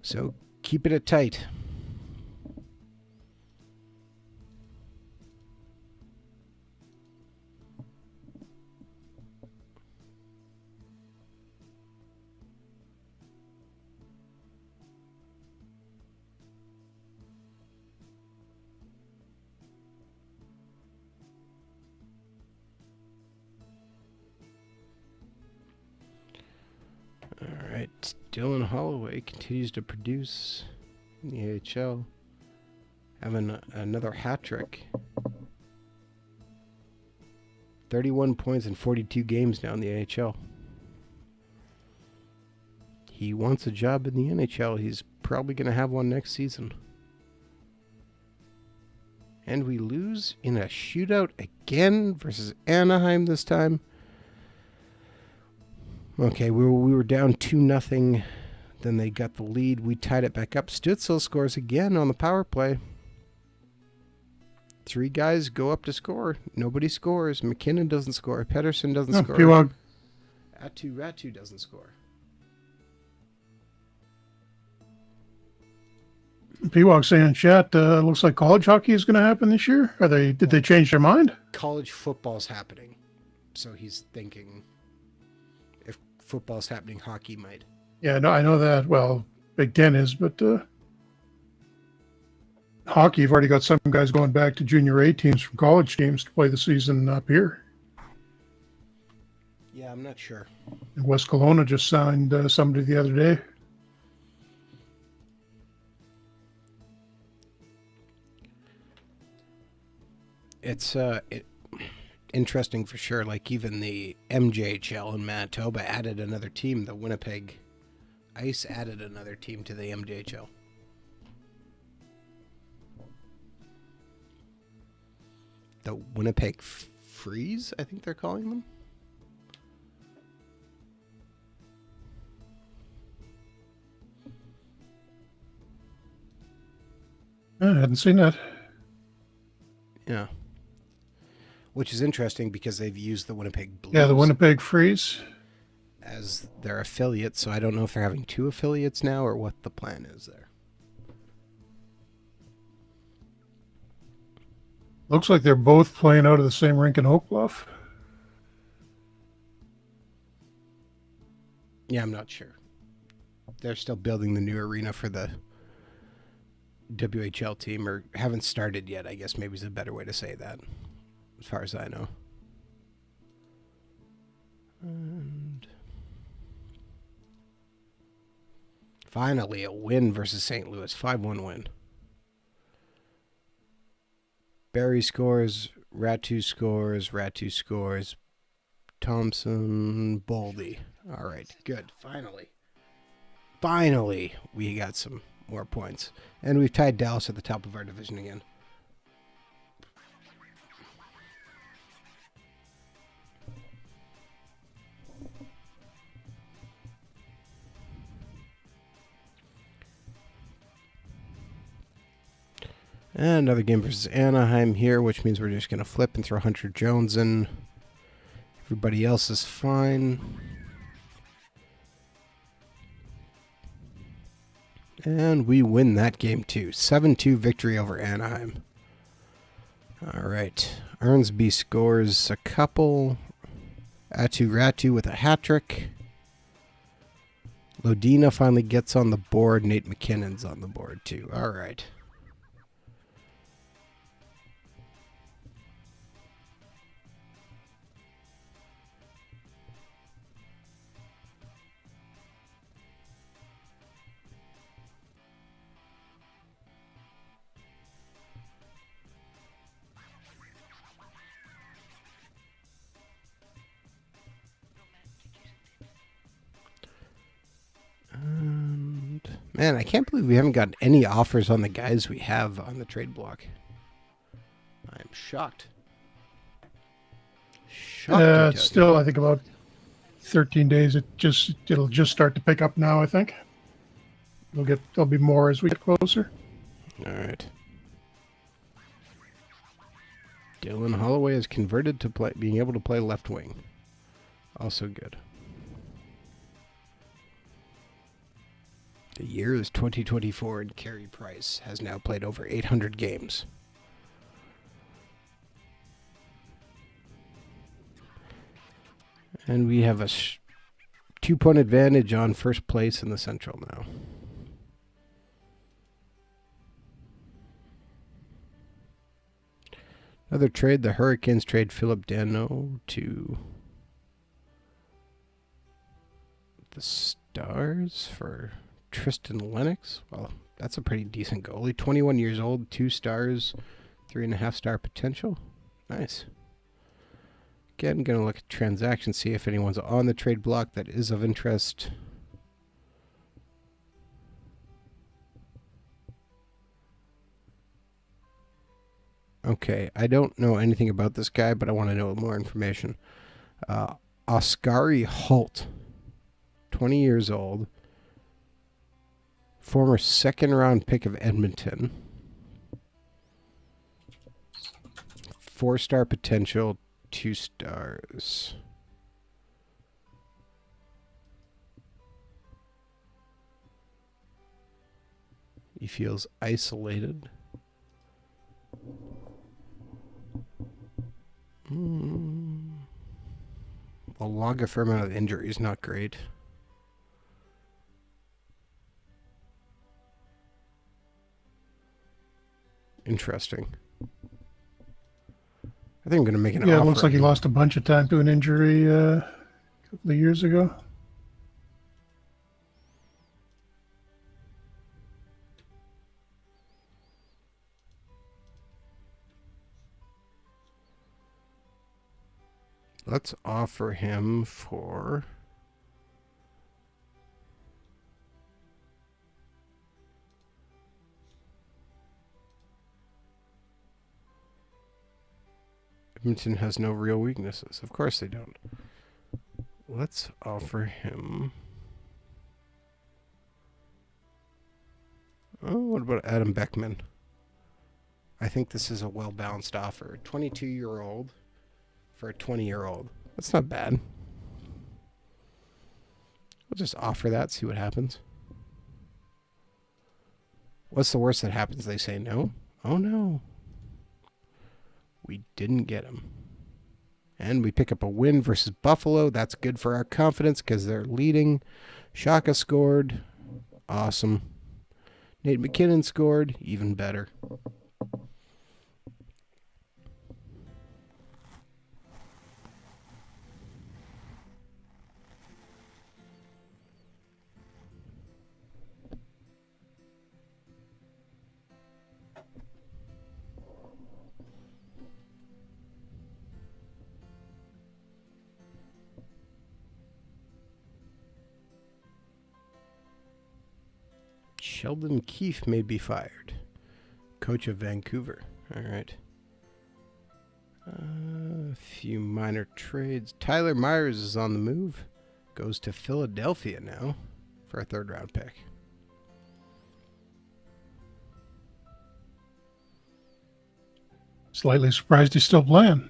So keep it tight. All right, Dylan Holloway continues to produce in the AHL, having another hat trick. 31 points in 42 games now in the AHL. He wants a job in the NHL. He's probably going to have one next season. And we lose in a shootout again versus Anaheim this time. Okay, we were down 2-0. Then they got the lead. We tied it back up. Stützle scores again on the power play. 3 guys go up to score. Nobody scores. McKinnon doesn't score. Pedersen doesn't score. Piwag. Ratu doesn't score. Piwag saying in chat, looks like college hockey is going to happen this year. Did they change their mind? College football's happening. So he's thinking if football's happening, hockey might. Yeah, no, I know that. Well, Big Ten is, but hockey, you've already got some guys going back to junior A teams from college teams to play the season up here. Yeah, I'm not sure. And West Kelowna just signed somebody the other day. It's interesting for sure. Like even the MJHL in Manitoba added another team. The Winnipeg Ice added another team to the MJHL. The Winnipeg Freeze, I think they're calling them. I hadn't seen that. Yeah. Which is interesting because they've used the Winnipeg Blues. Yeah, the Winnipeg Freeze. As their affiliate, so I don't know if they're having 2 affiliates now or what the plan is there. Looks like they're both playing out of the same rink in Oak Bluff. Yeah, I'm not sure. They're still building the new arena for the WHL team, or haven't started yet, I guess maybe is a better way to say that, as far as I know. And finally, a win versus St. Louis. 5-1 win. Barry scores. Ratu scores. Thompson, Boldy. All right, good. Finally, we got some more points. And we've tied Dallas at the top of our division again. And another game versus Anaheim here, which means we're just going to flip and throw Hunter Jones in. Everybody else is fine. And we win that game too. 7-2 victory over Anaheim. All right. Arnsby scores a couple. Atu Ratu with a hat trick. Lodina finally gets on the board. Nate McKinnon's on the board too. All right. Man, I can't believe we haven't gotten any offers on the guys we have on the trade block. I'm shocked. Still, I think about 13 days. It'll just start to pick up now. I think there'll be more as we get closer. All right. Dylan Holloway is converted to being able to play left wing. Also good. The year is 2024, and Carey Price has now played over 800 games. And we have a 2-point advantage on first place in the Central now. Another trade. The Hurricanes trade Philip Dano to the Stars for Tristan Lennox. Well, that's a pretty decent goalie. 21 years old, 2 stars, 3.5-star potential. Nice. Again, going to look at transactions, see if anyone's on the trade block that is of interest. Okay, I don't know anything about this guy, but I want to know more information. Oskari Holt, 20 years old. Former second-round pick of Edmonton. 4-star potential, 2 stars. He feels isolated. A log a fair amount of injuries, not great. Interesting. I think I'm going to make an offer. Yeah, it looks like he lost a bunch of time to an injury a couple of years ago. Let's offer him for... Edmonton has no real weaknesses. Of course they don't. Let's offer him... Oh, what about Adam Beckman? I think this is a well-balanced offer. 22-year-old for a 20-year-old. That's not bad. We'll just offer that, see what happens. What's the worst that happens? They say no? Oh, no. We didn't get him. And we pick up a win versus Buffalo. That's good for our confidence because they're leading. Shaka scored. Awesome. Nate McKinnon scored. Even better. Sheldon Keefe may be fired. Coach of Vancouver. All right. A few minor trades. Tyler Myers is on the move. Goes to Philadelphia now for a 3rd-round pick. Slightly surprised he's still playing.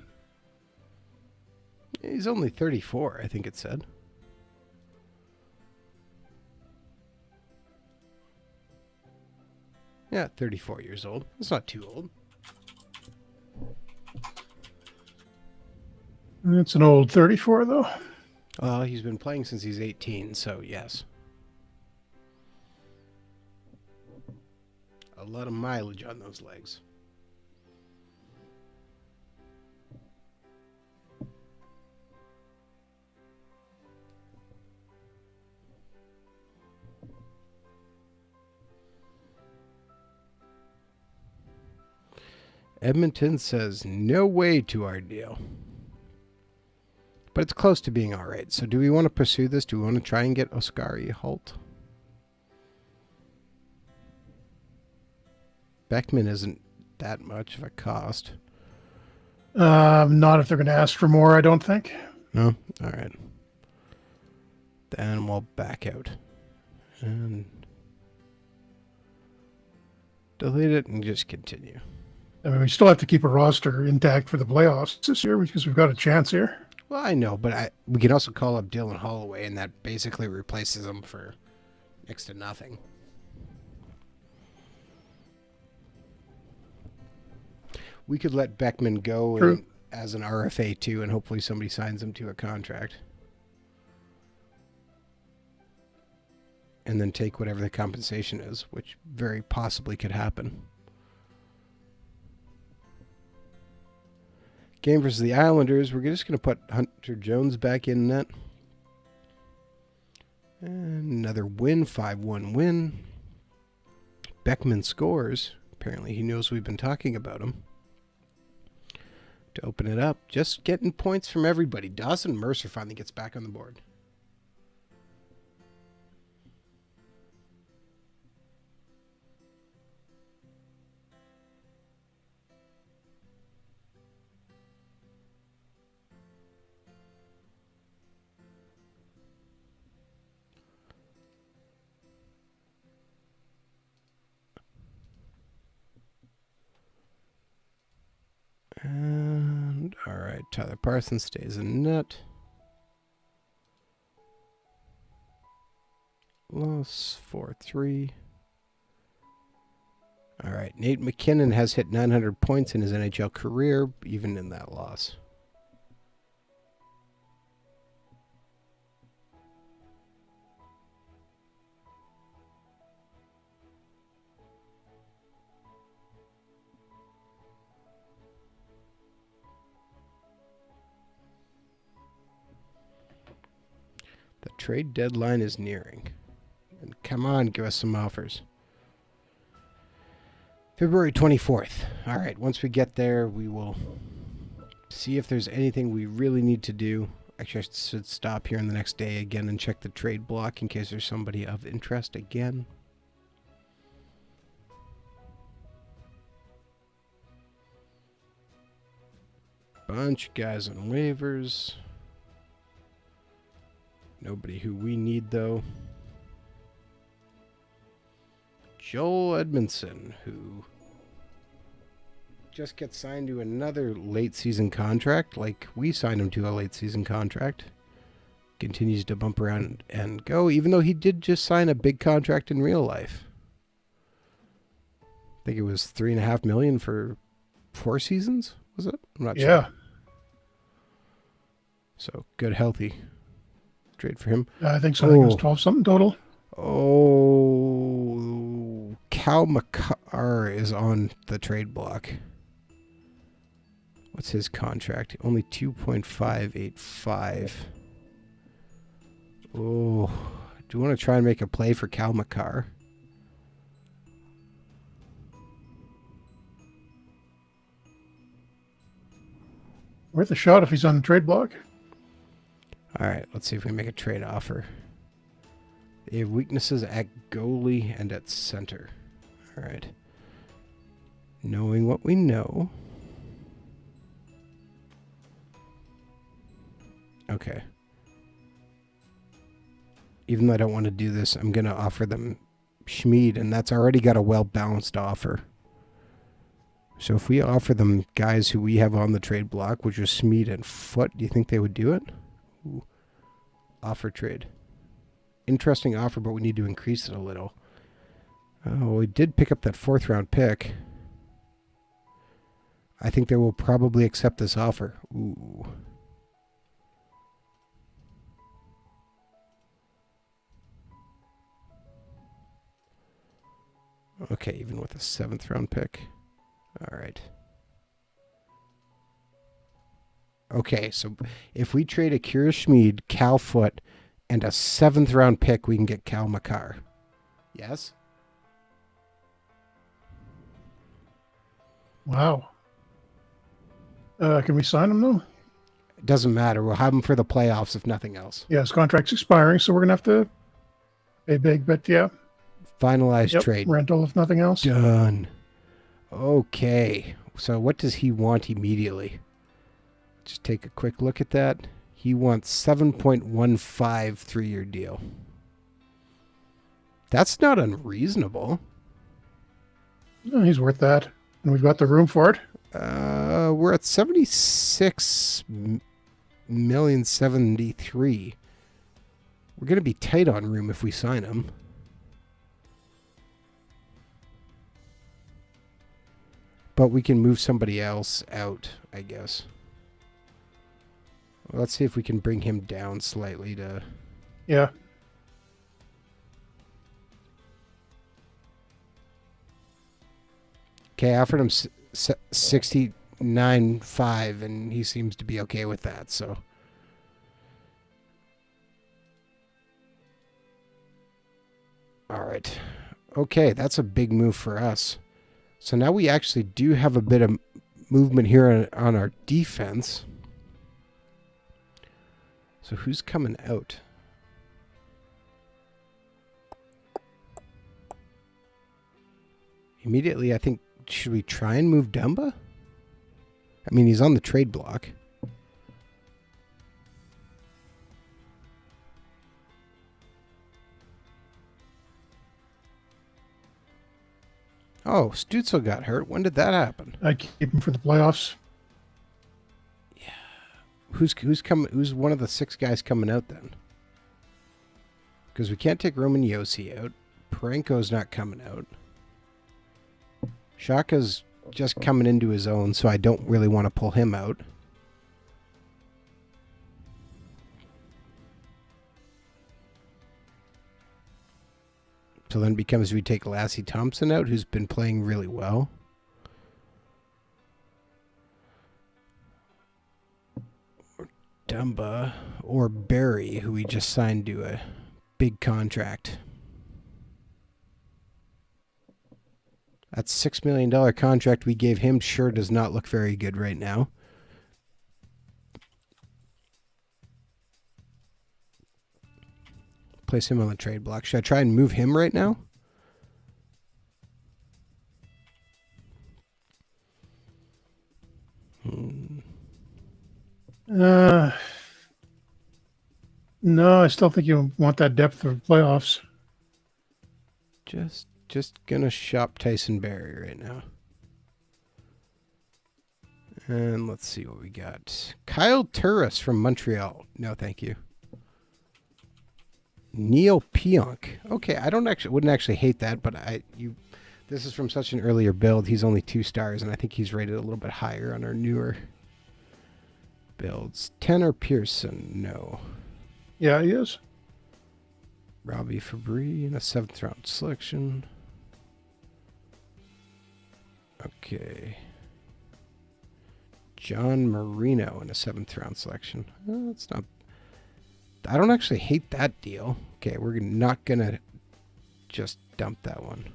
He's only 34, I think it said. Yeah, 34 years old. It's not too old. It's an old 34, though. Well, he's been playing since he's 18, so yes. A lot of mileage on those legs. Edmonton says no way to our deal. But it's close to being all right. So do we want to pursue this? Do we want to try and get Oskari Holt? Beckman isn't that much of a cost. Not if they're going to ask for more, I don't think. No? All right. Then we'll back out. And delete it and just continue. I mean, we still have to keep a roster intact for the playoffs this year because we've got a chance here. Well, I know, but we can also call up Dylan Holloway, and that basically replaces him for next to nothing. We could let Beckman go as an RFA too, and hopefully somebody signs him to a contract. And then take whatever the compensation is, which very possibly could happen. Game versus the Islanders. We're just going to put Hunter Jones back in net. And another win, 5-1 win. Beckman scores. Apparently he knows we've been talking about him. To open it up, just getting points from everybody. Dawson Mercer finally gets back on the board. And all right, Tyler Parsons stays in net. Loss 4-3. All right, Nate McKinnon has hit 900 points in his NHL career, even in that loss. The trade deadline is nearing. And come on, give us some offers. February 24th. All right, once we get there, we will see if there's anything we really need to do. Actually, I should stop here on the next day again and check the trade block in case there's somebody of interest again. Bunch of guys on waivers. Nobody who we need, though. Joel Edmondson, who just gets signed to another late season contract, like we signed him to a late season contract. Continues to bump around and go, even though he did just sign a big contract in real life. I think it was $3.5 million for 4 seasons, was it? I'm not sure. Yeah. So good, healthy trade for him. I think so. I think it was 12 something total. Oh, Cal McCarr is on the trade block. What's his contract? Only 2.585. Oh, do you want to try and make a play for Cal McCarr? Worth a shot if he's on the trade block. All right, let's see if we make a trade offer. They have weaknesses at goalie and at center. All right. Knowing what we know. Okay. Even though I don't want to do this, I'm going to offer them Schmid, and that's already got a well-balanced offer. So if we offer them guys who we have on the trade block, which are Smeed and Foot, do you think they would do it? Ooh. Offer trade. Interesting offer, but we need to increase it a little. Oh, we did pick up that 4th round pick. I think they will probably accept this offer. Ooh. Okay, even with a 7th round pick. All right. Okay, so if we trade a Kira Schmid, Cal Foot, and a 7th round pick, we can get Cal Makar. Yes? Wow. Can we sign him though? It doesn't matter. We'll have him for the playoffs if nothing else. Yeah, his contract's expiring, so we're gonna have to pay big. But yeah, Finalized trade. rental if nothing else. Done. Okay. So what does he want immediately? Just take a quick look at that. He wants 7.15 3-year deal. That's not unreasonable. No, he's worth that, and we've got the room for it. We're at 76,073,000. We're going to be tight on room if we sign him. But we can move somebody else out, I guess. Well, let's see if we can bring him down slightly to... Yeah. Okay, I offered him 69.5, and he seems to be okay with that, so... All right. Okay, that's a big move for us. So now we actually do have a bit of movement here on our defense. So who's coming out? Immediately, I think, should we try and move Dumba? I mean, he's on the trade block. Oh, Stutzel got hurt. When did that happen? I'd keep him for the playoffs. Yeah. Who's coming? Who's one of the 6 guys coming out then? Because we can't take Roman Yossi out. Parenko's not coming out. Shaka's just coming into his own, so I don't really want to pull him out. So then it becomes we take Lassie Thompson out, who's been playing really well. Or Dumba. Or Barry, who we just signed to a big contract. That $6 million contract we gave him sure does not look very good right now. Place him on the trade block. Should I try and move him right now? No, I still think you want that depth for playoffs. Just gonna shop Tyson Berry right now. And let's see what we got. Kyle Turris from Montreal. No, thank you. Neil Pionk. Okay, wouldn't actually hate that, but this is from such an earlier build. He's only 2 stars, and I think he's rated a little bit higher on our newer builds. Tanner Pearson, no. Yeah, he is. Robbie Fabry in a 7th round selection. Okay. John Marino in a 7th round selection. That's not... I don't actually hate that deal. Okay, we're not going to just dump that one.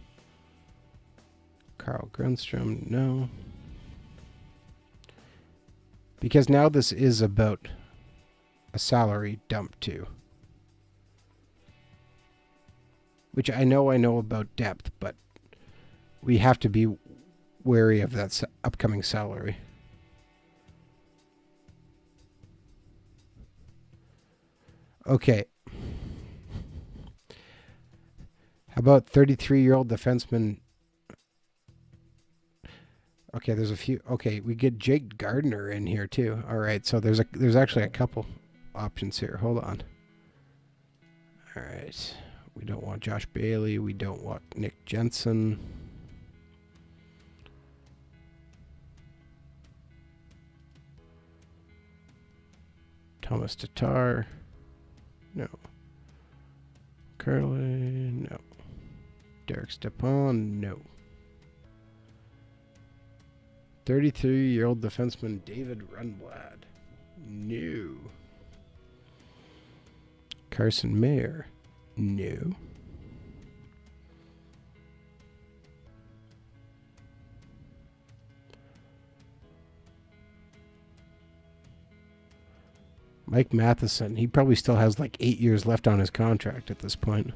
Carl Grunstrom, no. Because now this is about a salary dump too. Which I know about depth, but we have to be wary of that upcoming salary. Okay. How about 33-year-old defenseman Okay, there's a few. Okay, we get Jake Gardner in here too. All right, so there's actually a couple options here. Hold on. All right, we don't want Josh Bailey. We don't want Nick Jensen. Thomas Tatar. No. Curley. No. Derek Stepan. No. 33-year-old defenseman David Rundblad. No. Carson Mayer. No. Mike Matheson. He probably still has like 8 years left on his contract at this point.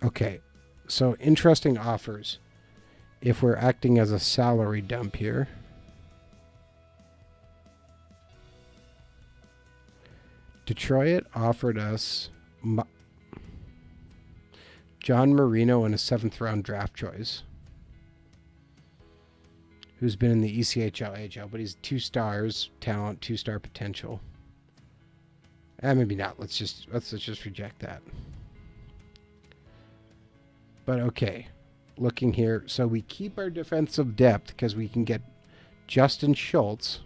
Okay, so interesting offers. If we're acting as a salary dump here. Detroit offered us John Marino and a 7th-round draft choice, who's been in the ECHL, AHL, but he's 2 stars talent, 2-star potential. Maybe not. Let's just reject that. But okay, looking here, so we keep our defensive depth because we can get Justin Schultz,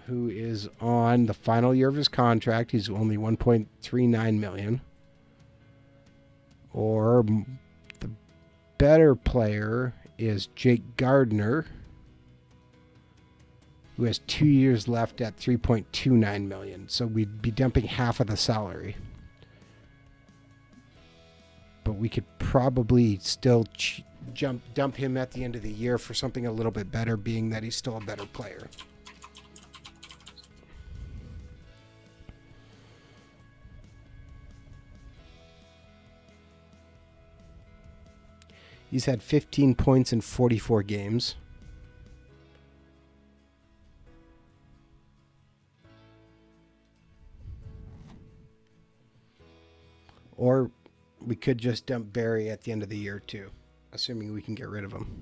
who is on the final year of his contract. He's only $1.39 million. Or the better player is Jake Gardner, who has 2 years left at $3.29 million. So we'd be dumping half of the salary. But we could probably still dump him at the end of the year for something a little bit better, being that he's still a better player. He's had 15 points in 44 games. Or we could just dump Barry at the end of the year too, assuming we can get rid of him.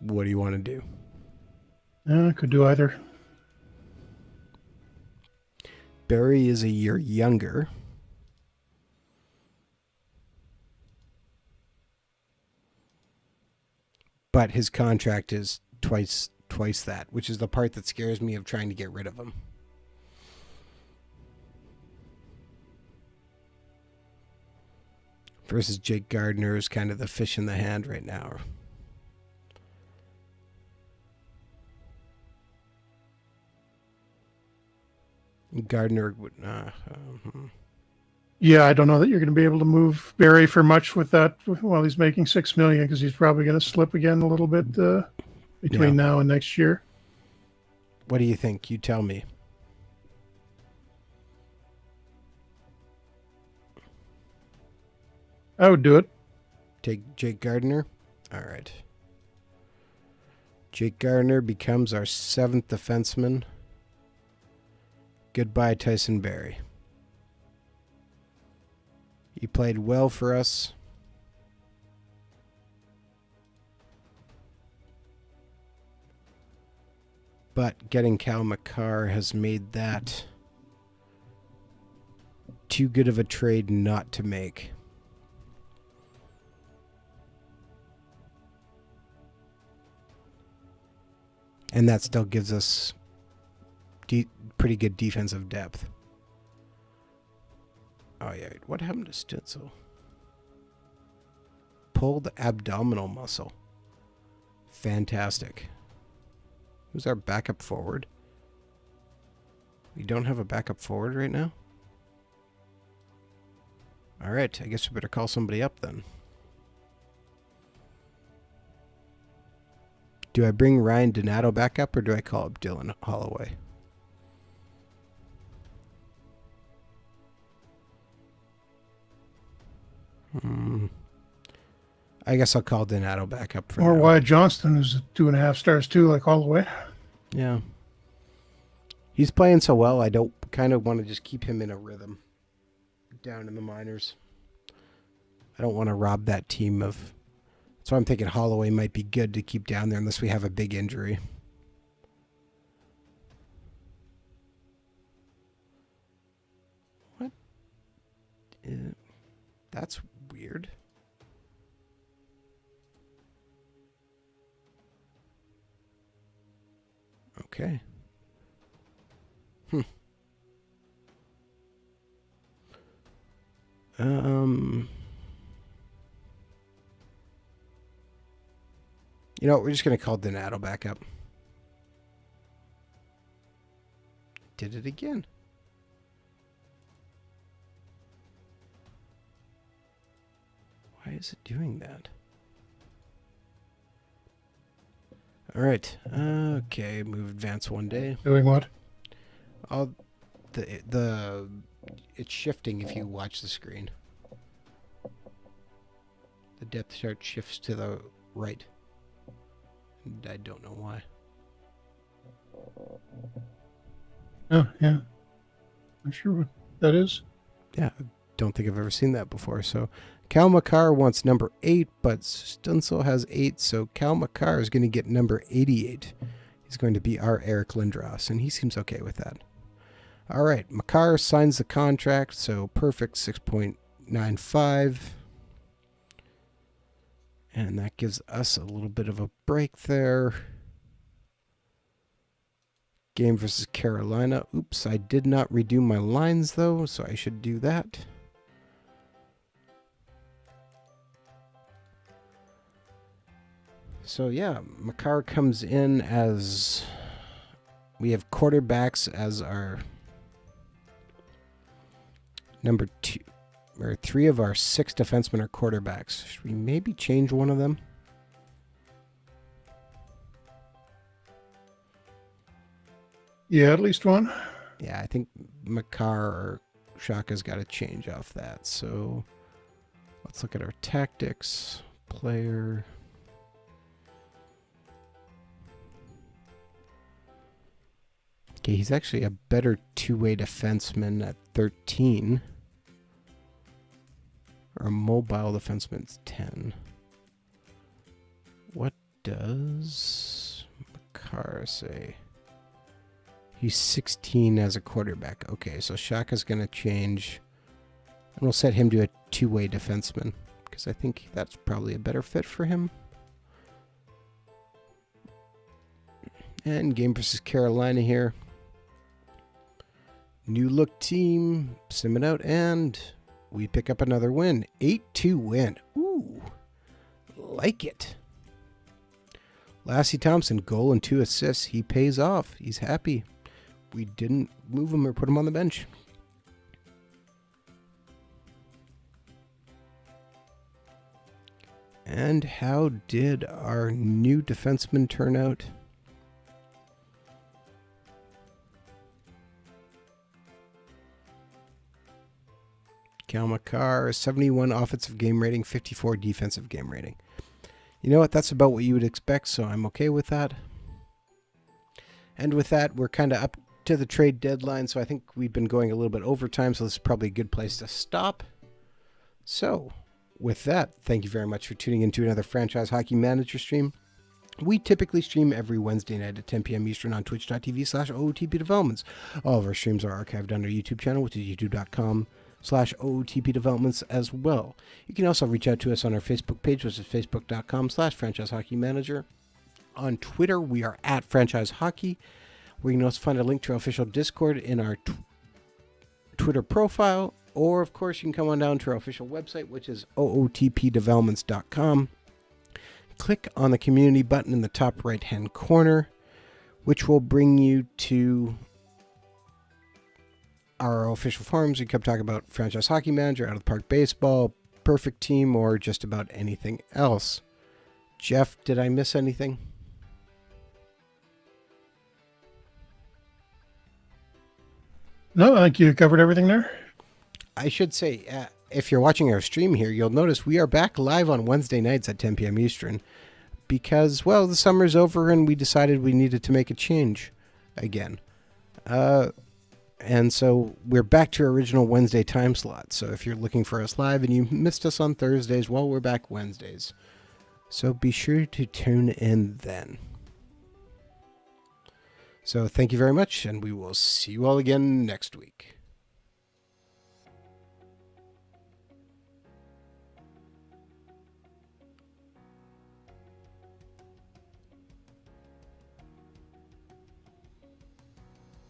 What do you want to do? Could do either. Barry is a year younger. But his contract is twice that, which is the part that scares me of trying to get rid of him. Versus Jake Gardner is kind of the fish in the hand right now. Gardner would. Yeah, I don't know that you're going to be able to move Barry for much with that while he's making $6 million, because he's probably going to slip again a little bit between now and next year. What do you think? You tell me. I would do it. Take Jake Gardner. All right. Jake Gardner becomes our 7th defenseman. Goodbye, Tyson Barrie. He played well for us. But getting Cal McCarr has made that too good of a trade not to make. And that still gives us pretty good defensive depth. Oh, yeah. What happened to Stitzel? Pulled abdominal muscle. Fantastic. Who's our backup forward? We don't have a backup forward right now? All right. I guess we better call somebody up then. Do I bring Ryan Donato back up, or do I call up Dylan Holloway? I guess I'll call Donato back up for Or now. Wyatt Johnston, who's 2.5 stars too, like Holloway. Yeah. He's playing so well, I don't kind of want to just keep him in a rhythm down in the minors. I don't want to rob that team of... So I'm thinking Holloway might be good to keep down there unless we have a big injury. What? That's weird. Okay. You know what? We're just going to call Donato back up. Did it again. Why is it doing that? All right. Okay. Move advance one day. Doing what? It's shifting if you watch the screen. The depth chart shifts to the right. I don't know why. Oh, yeah. I'm sure what that is. Yeah, I don't think I've ever seen that before. So Cal McCarr wants number 8, but Stunsel has 8, so Cal McCarr is going to get number 88. He's going to be our Eric Lindros, and he seems okay with that. All right, McCarr signs the contract, so perfect 6.95. And that gives us a little bit of a break there. Game versus Carolina. Oops, I did not redo my lines, though, so I should do that. So, yeah, McCarr comes in as... We have quarterbacks as our number 2. Or 3 of our 6 defensemen are quarterbacks. Should we maybe change one of them? Yeah, at least one. Yeah, I think McCarr or Shaka's got to change off that. So let's look at our tactics. Player. Okay, he's actually a better two-way defenseman at 13. Or a mobile defenseman's 10. What does McCarr say? He's 16 as a quarterback. Okay, so Shaka's going to change. And we'll set him to a two-way defenseman. Because I think that's probably a better fit for him. And game versus Carolina here. New look team. Sim it out and... we pick up another win. 8-2 win. Ooh. Like it. Lassie Thompson, goal and 2 assists. He pays off. He's happy. We didn't move him or put him on the bench. And how did our new defenseman turn out? Cal McCarr, 71 offensive game rating, 54 defensive game rating. You know what? That's about what you would expect, so I'm okay with that. And with that, we're kind of up to the trade deadline, so I think we've been going a little bit overtime, so this is probably a good place to stop. So, with that, thank you very much for tuning into another Franchise Hockey Manager stream. We typically stream every Wednesday night at 10 p.m. Eastern on twitch.tv/OOTP Developments. All of our streams are archived on our YouTube channel, which is youtube.com/OOTP Developments as well. You can also reach out to us on our Facebook page, which is facebook.com/Franchise Hockey Manager. On Twitter, we are at Franchise Hockey, where you can also find a link to our official Discord in our Twitter profile. Or, of course, you can come on down to our official website, which is ootpdevelopments.com. Click on the community button in the top right-hand corner, which will bring you to our official forums. You can come talk about Franchise Hockey Manager, Out of the Park Baseball, Perfect Team, or just about anything else. Jeff, did I miss anything? No, I think you covered everything there. I should say, if you're watching our stream here, you'll notice we are back live on Wednesday nights at 10 p.m. Eastern because, well, the summer's over and we decided we needed to make a change again. And so we're back to our original Wednesday time slot. So if you're looking for us live and you missed us on Thursdays, well, we're back Wednesdays. So be sure to tune in then. So thank you very much, and we will see you all again next week.